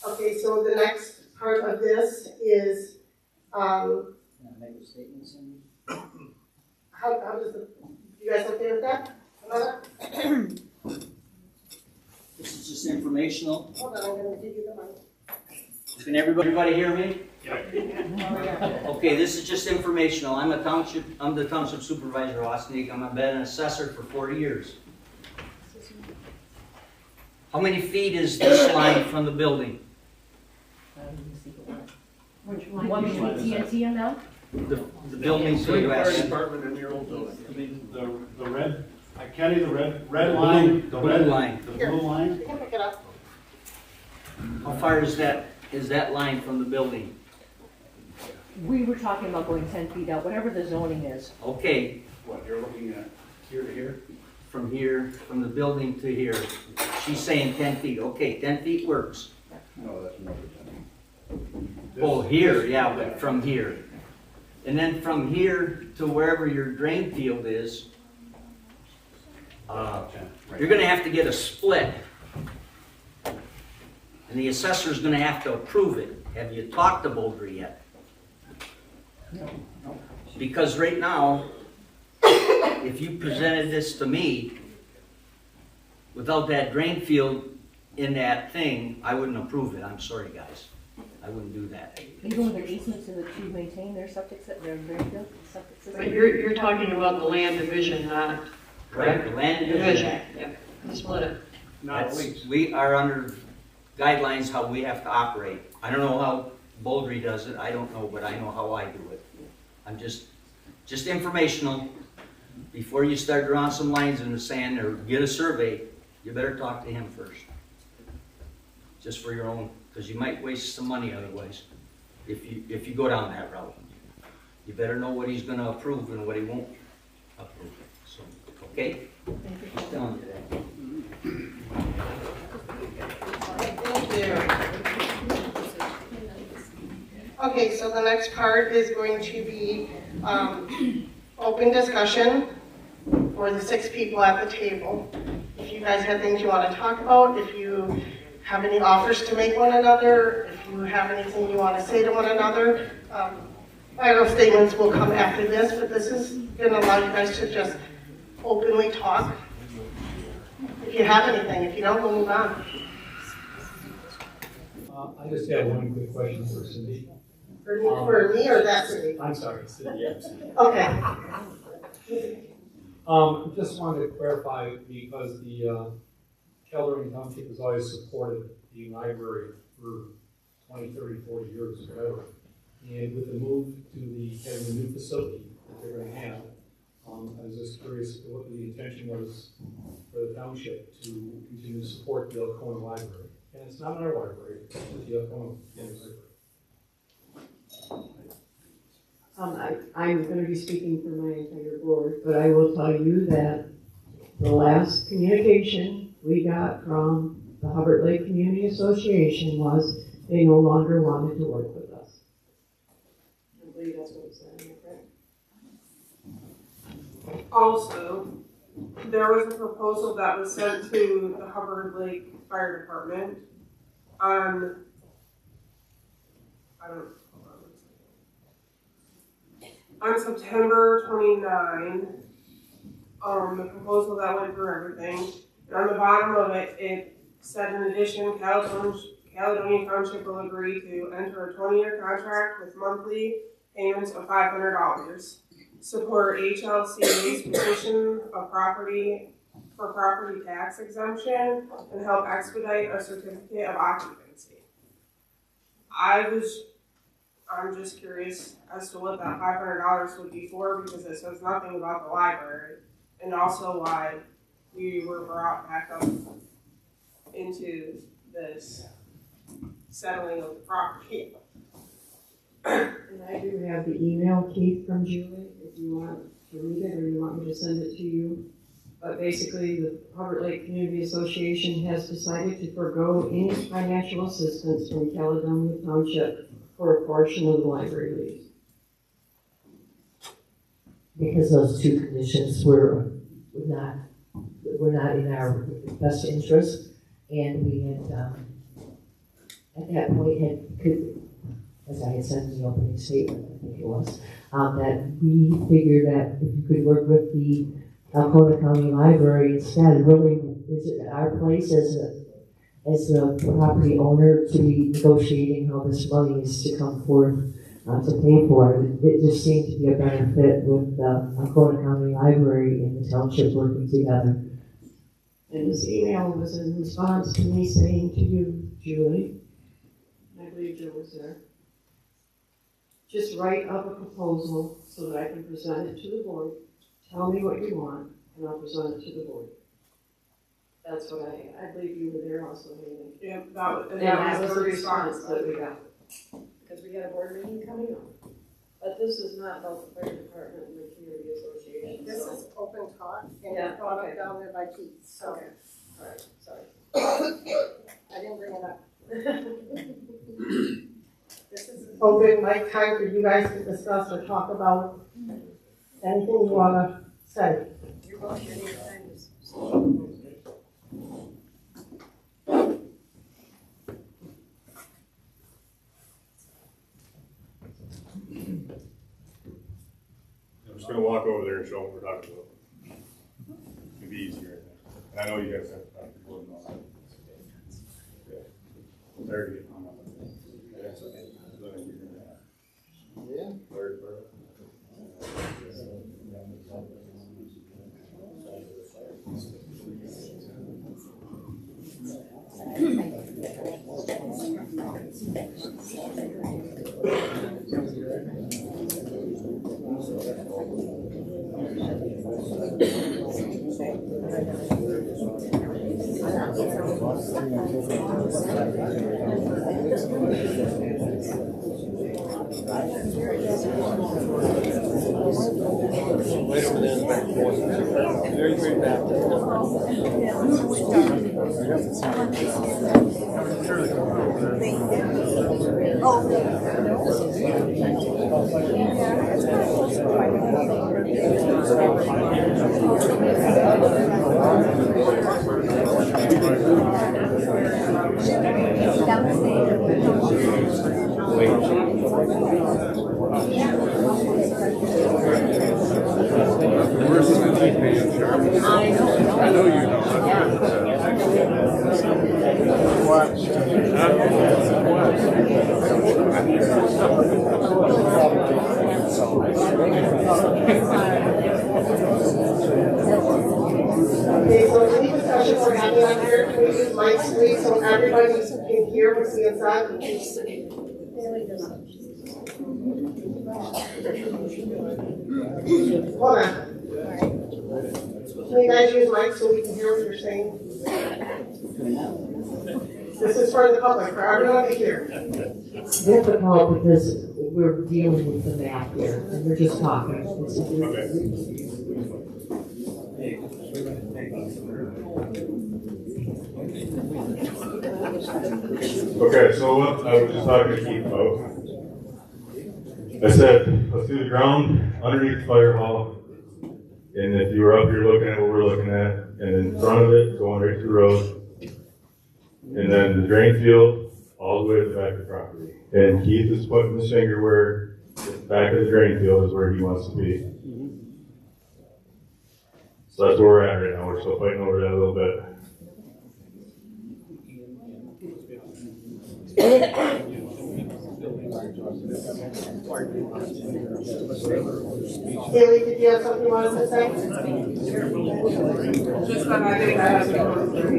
Okay, so the next part of this is, how does you guys okay with that? Another? This is just informational. Hold on, I'm gonna give you the mic. Can everybody hear me? Okay, this is just informational. I'm the township supervisor of Osneek. I've been an assessor for 40 years. How many feet is this line from the building? Which one between TNT and now? The building to the Fire west. department in your old building. I mean, the red, Kenny, the red line. The blue line. The blue line. You can pick it up. How far is that line from the building? We were talking about going 10 feet out, whatever the zoning is. Okay, What, you're looking at here to here? from the building to here. She's saying 10 feet. Okay, 10 feet works. No, that's another 10. Oh, here, yeah, but from here. And then from here to wherever your drain field is, you're gonna have to get a split. And the assessor's gonna have to approve it. Have you talked to Boulder yet? Because right now, if you presented this to me, without that drain field in that thing, I wouldn't approve it. I'm sorry, guys. I wouldn't do that. Even with an easement to maintain their septic system, their drain field, septic system? But you're talking about the land division, not. Right, the land division. Yep, split it. We are under guidelines how we have to operate. I don't know how Boulder does it, I don't know, but I know how I do it. I'm just informational. Before you start drawing some lines in the sand or get a survey, you better talk to him first. Just for your own, because you might waste some money otherwise, if you go down that route. You better know what he's gonna approve and what he won't approve. So, okay? Just telling you that. Okay, so the next part is going to be open discussion for the 6 people at the table. If you guys have things you want to talk about, if you have any offers to make one another, if you have anything you want to say to one another, final statements will come after this, but this is going to allow you guys to just openly talk. If you have anything, if you don't, we'll move on. I just have one quick question for Cindy. For me or that city? I'm sorry, Cindy. Yeah, Cindy. Okay. Just wanted to clarify because the Caledonia Township has always supported the library for 20, 30, 40 years, whatever. And with the move to having a new facility that they're going to have, I was just curious what the intention was for the township to continue to support the Alcona Library. And it's not our library, it's the Alcona Library. I'm going to be speaking for my entire board, but I will tell you that the last communication we got from the Hubbard Lake Community Association was they no longer wanted to work with us. I believe that's what it said, correct? Also, there was a proposal that was sent to the Hubbard Lake Fire Department on, on September 29, the proposal that went through everything, and on the bottom of it, it said in addition, Caledonia Township will agree to enter a 20-year contract with monthly payments of $500. Support HLCC's petition of property tax exemption and help expedite a certificate of occupancy. I'm just curious as to what that $500 would be for, because it says nothing about the library, and also why we were brought back up into this settling of the property. And I do have the email, Keith, from Julie, if you want to read it or you want me to send it to you. But basically, the Hubbard Lake Community Association has decided to forego any financial assistance from Caledonia Township for a portion of the library lease. Because those two conditions were not in our best interest, and we had, at that point, as I had said in the opening statement, I think it was, that we figured that if you could work with the Alcona County Library instead, really, is it our place as the property owner to be negotiating how this money is to come forth to pay for it. It just seemed to be a better fit with the Alcona County Library and the township working together. And this email was in response to me saying to you, Julie, I believe Jill was there, just write up a proposal so that I can present it to the board. Tell me what you want, and I'll present it to the board. That's what I believe you were there also, Haley. Yeah, that was the response that we got. Because we had a board meeting coming up. But this is not about the fire department and the community association. This is open talk, and Yeah, it's brought okay. up down there by Keith, so. Okay, all right, sorry. I didn't bring it up. This is open mic time for you guys to discuss or talk about anything you wanna say. You're both here anytime to I'm just gonna walk over there and show them what we're talking about. It'd be easier, I think. And I know you guys have to talk to the board and all that. Yeah. There you go. That's okay. Yeah. Right over there in the back corner. Very, very back. Where's the TV page, Charlie? I know you know. Okay, so any discussion we're having on here, can we use mics please, so everybody can hear what's being said? Hold on. Can you guys use mics so we can hear what you're saying? This is for the public, for everyone to hear. It's difficult because we're dealing with the map here, and we're just talking. Okay, so what I was just talking to Keith about. I said, let's do the ground underneath the fire hall. And if you were up here looking at what we're looking at, and in front of it, going right to the road. And then the drain field, all the way to the back of the property. And Keith is putting his finger where the back of the drain field is where he wants to be. So that's where we're at right now. We're still fighting over that a little bit. Haley, did you have something you wanted to say? Just that I think I have to go through.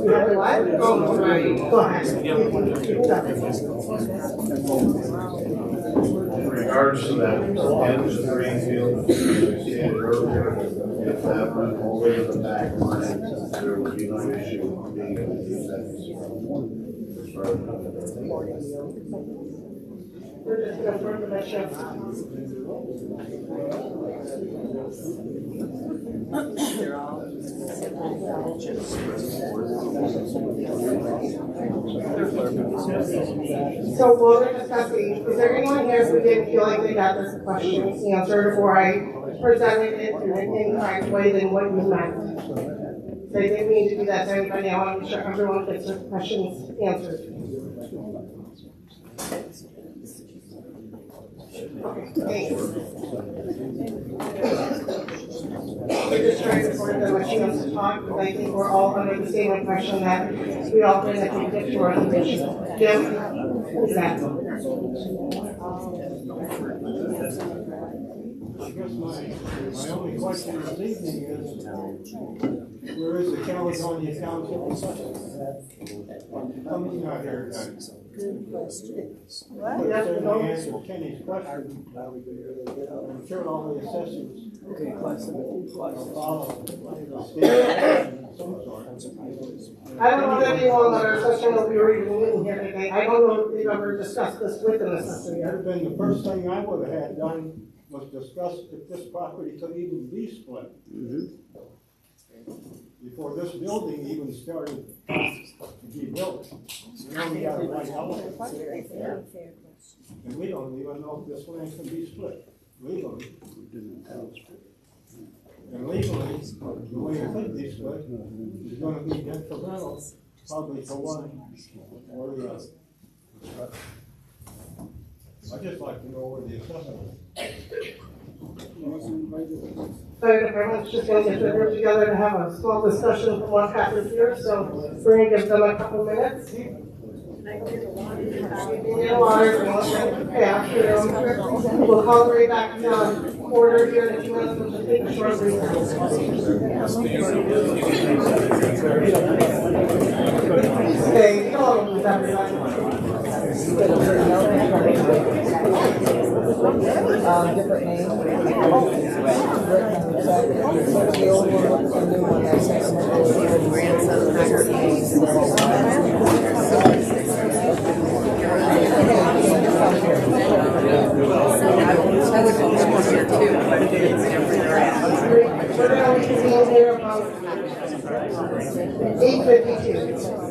You have a what? Oh, right. Go ahead. In regards to that, and the drain field, as I stated earlier, if that went all the way to the back line, there would be no issue being able to use that. We're just gonna burn the best So while we're discussing, is there anyone here who didn't feel like they got this question answered, or I presented it in an incorrect way than what you meant? They didn't mean to do that to anybody. I want to make sure everyone gets their questions answered. Okay, thanks. We're just trying to sort of let you guys to talk, because I think we're all under the same impression that we all think that we get to our condition. Jim? Exactly. I guess my only question this evening is, where is the Caledonia Township? Coming out here, guys. Good question. But it doesn't answer Kenny's question. I'm sure all the assessors follow the state of some sort. I don't know if anyone on our session will be reading in here today. I don't know if they've ever discussed this with an assessor yet. That would have been the first thing I would have had done, was discuss if this property could even be split. Before this building even started to be built. We only got a right element. And we don't even know if this land can be split legally. And legally, the way you think this way, you're gonna be detrimental, probably for one or the other. But I'd just like to know where the assessment is. Fire department's just gonna get their group together to have a small discussion from what happened here, so we're gonna give them a couple minutes. We'll call the way back to order here in a few minutes, we'll just take a short recess. Okay, come on, different name. The old one, the new one, that's the grandson. I would go here too, but it's different. We're going to be here about 8:52.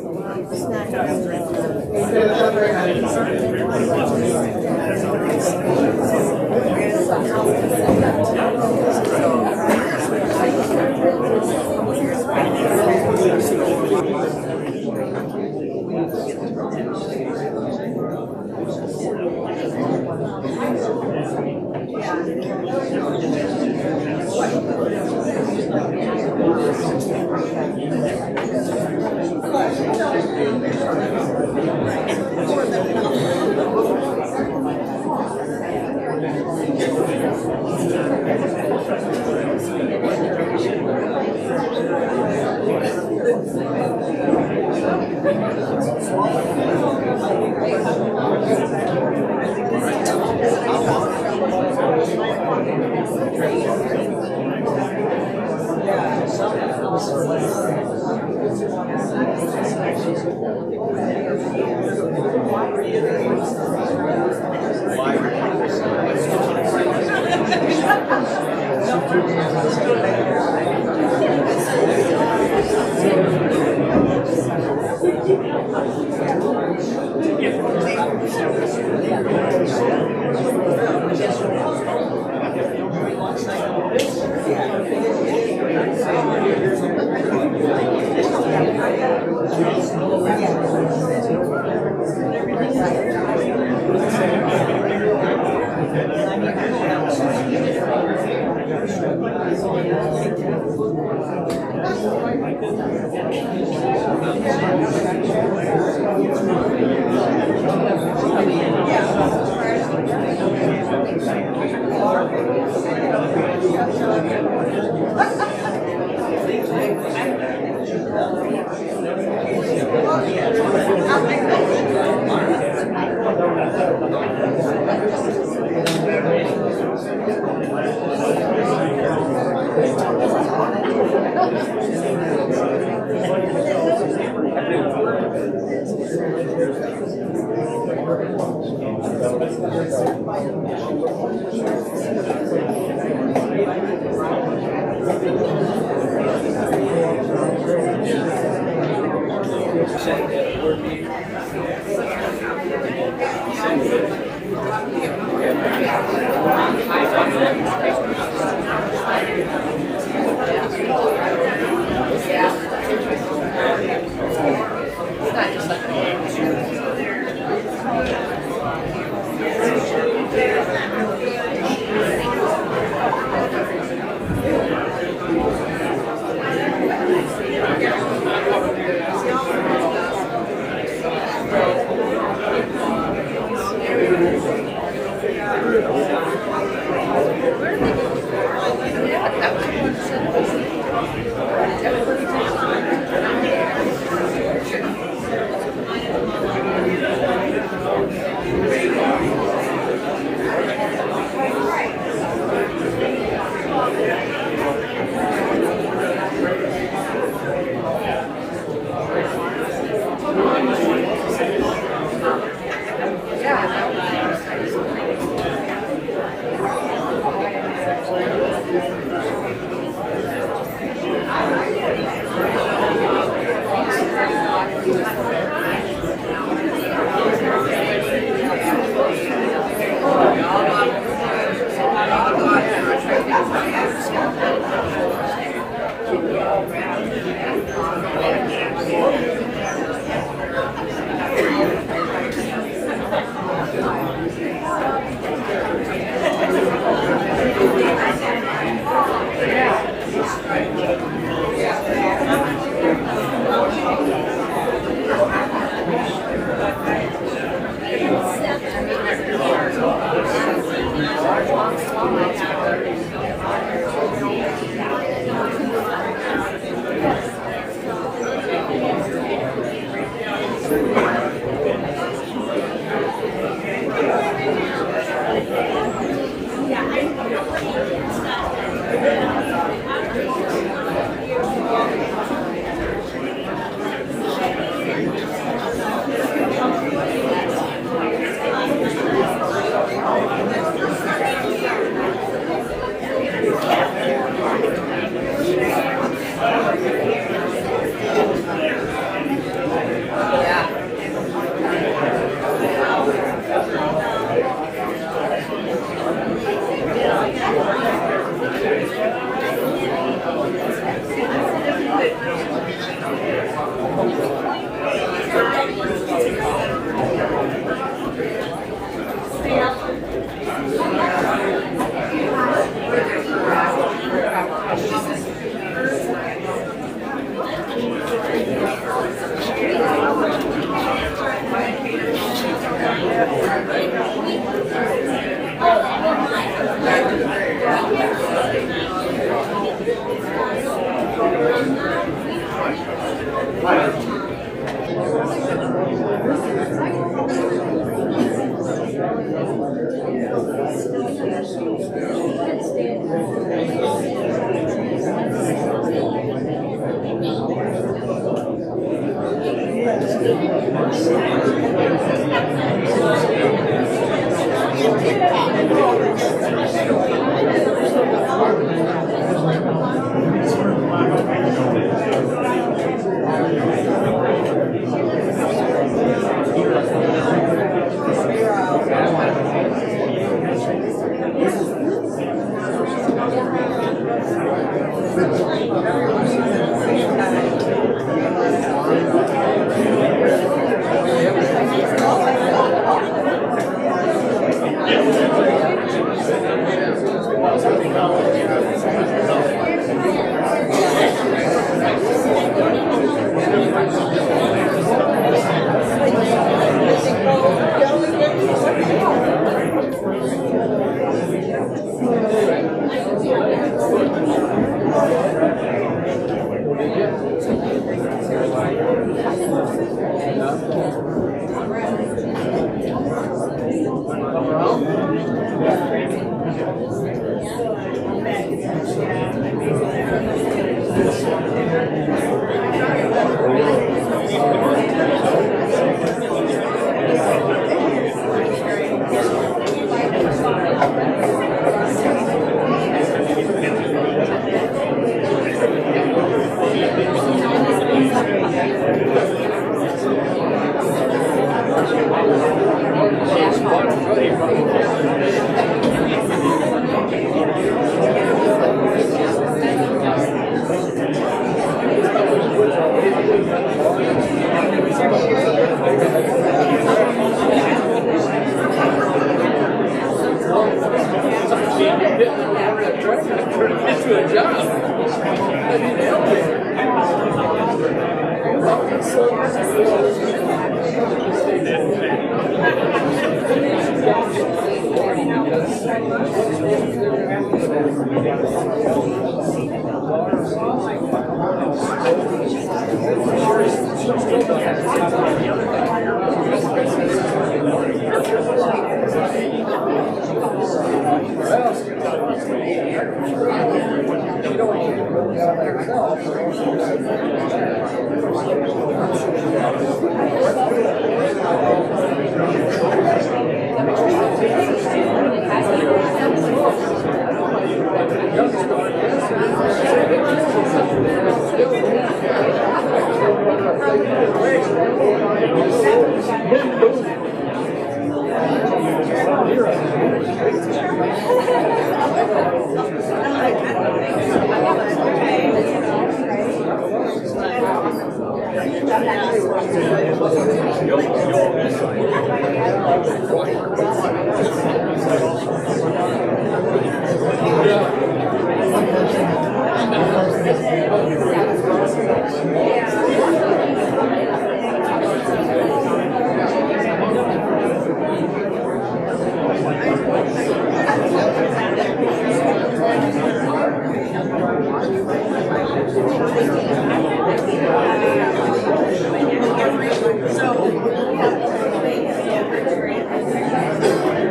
So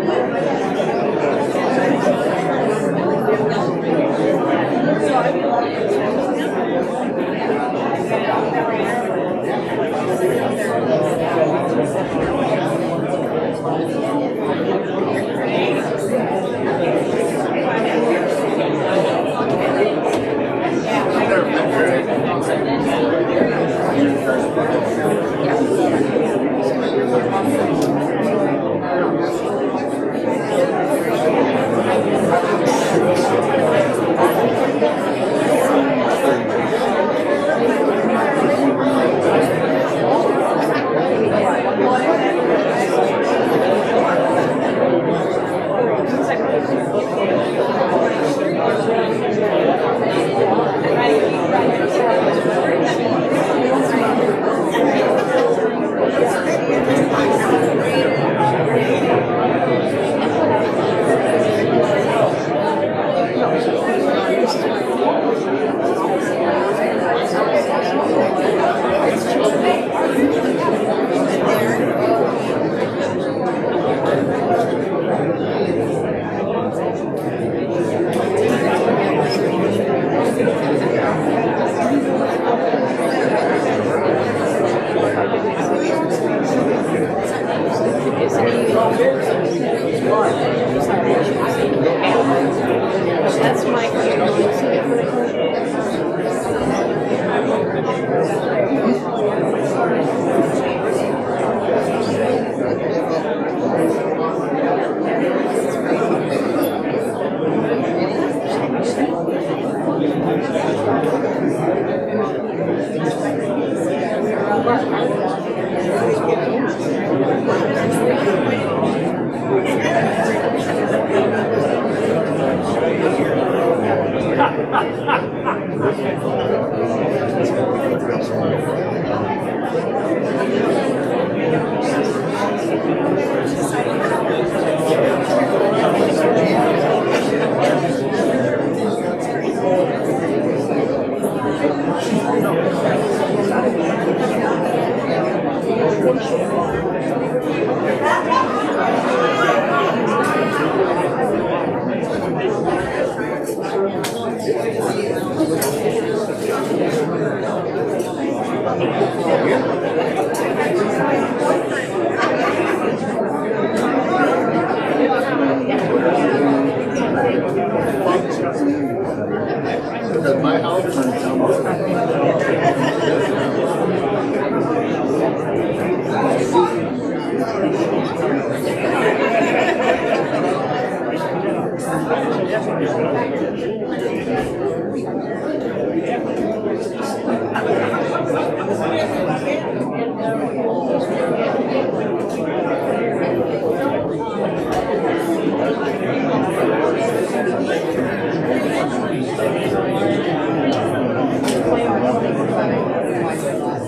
My house burns down.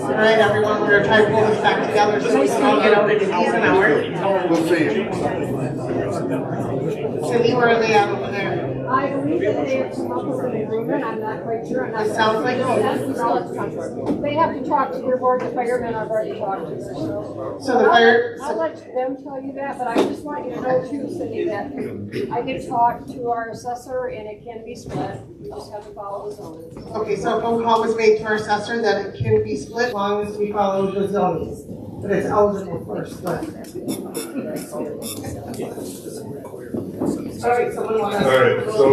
All right, everyone, we're gonna try to pull this back together so we can all get over to these an hour. We'll see. Cindy, where are they at over there? I believe that they have come up with an agreement, I'm not quite sure. It sounds like it. They have to talk to your board, the firemen I've already talked to. So the fire. I'll let them tell you that, but I just want you to know too, Cindy, that I did talk to our assessor and it can be split. We just have to follow the zoning. Okay, so a phone call was made to our assessor that it can be split as long as we follow the zoning, but it's eligible for a split. All right, someone want to? All right, so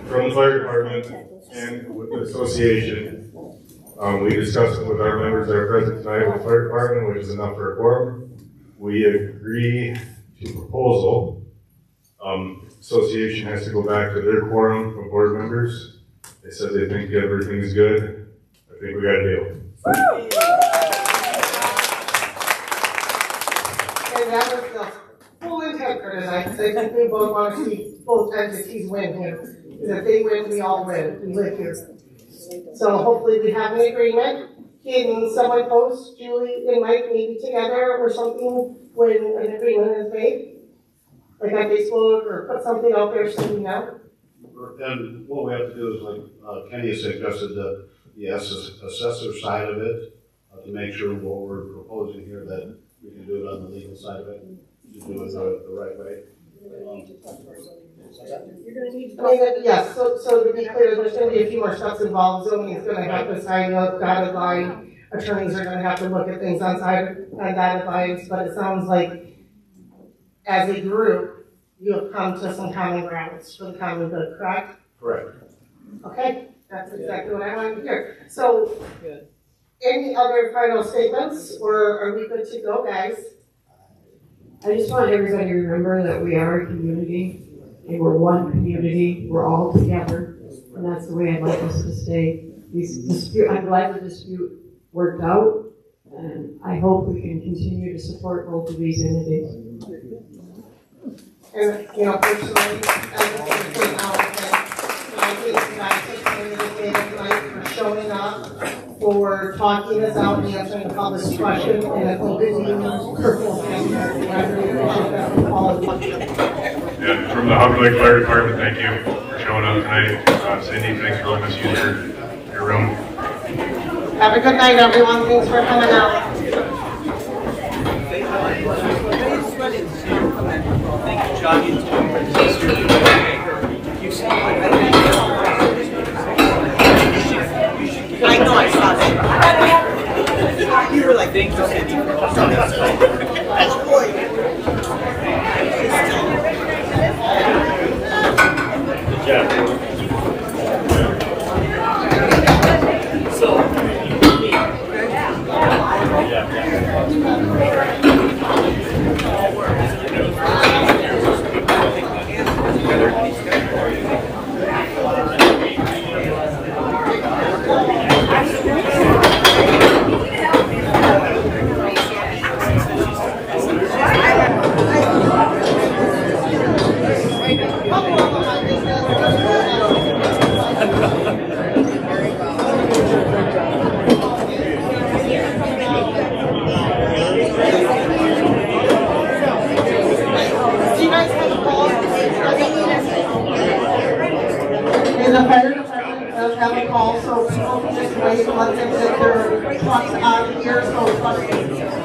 from the fire department and with the association, we discussed it with our members that are present tonight with the fire department, which is enough for a quorum. We agree to proposal. Association has to go back to their quorum of board members. They said they think everything's good. I think we got a deal. And that was the full intent for tonight, because I think we both want to see both entities win here. Because if they win, we all win. We live here. So hopefully we have an agreement. Can someone post Julie and Mike maybe together or something when an agreement is made? Like on Facebook or put something out there so we know? And what we have to do is, like Kenny suggested, the assessor side of it, to make sure what we're proposing here, that we can do it on the legal side of it, to do it the right way. You're gonna need to. I mean, yes, so to be clear, there's gonna be a few more steps involved. Zoning is gonna have to sign up, dotted line. Attorneys are gonna have to look at things on dotted lines, but it sounds like as a group, you have come to some common grounds for the common good, correct? Correct. Okay, that's exactly what I wanted to hear. So, any other final statements, or are we good to go, guys? I just want everybody to remember that we are a community, and we're one community, we're all together, and that's the way I'd like us to stay. I'm glad the dispute worked out, and I hope we can continue to support both of these entities. And, you know, personally, I just want to say how I think you guys took the end of the day tonight for showing up, for talking this out and answering the public's question, and if we didn't even personal things, I really appreciate that from all of you. Yeah, from the Hubbard Lake Fire Department, thank you for showing up tonight. Cindy, thanks for letting us use your room. Have a good night, everyone. Thanks for coming out. Thank you, John. I know I saw that. You were like, thank you, Cindy. Oh, boy. Good job. And the fire department does have a call, so people can just wait and let them get their trucks out of here, so trucks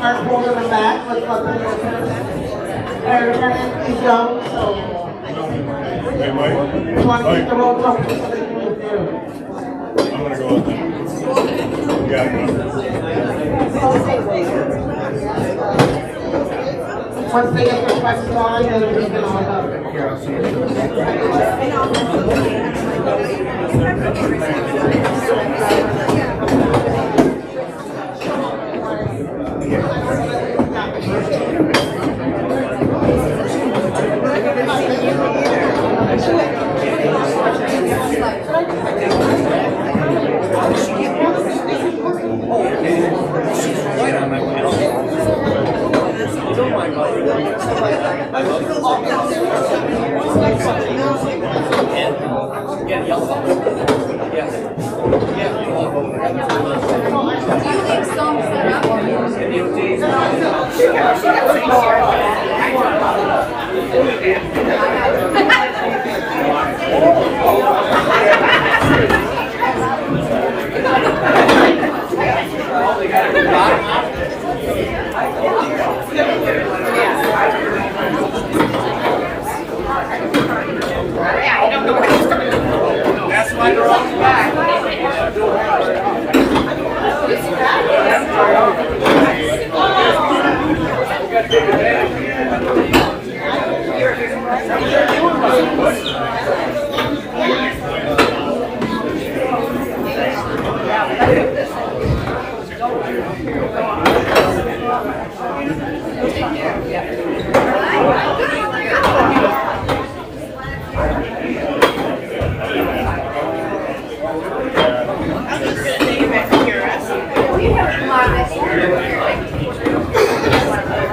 start holding them back, let's let them go first. Please don't, so. Hey, Mike. We want to keep the road open so they can move through. I'm gonna go out there. Once they get their questions on, then we can all go. That's why they're on the back. Yeah.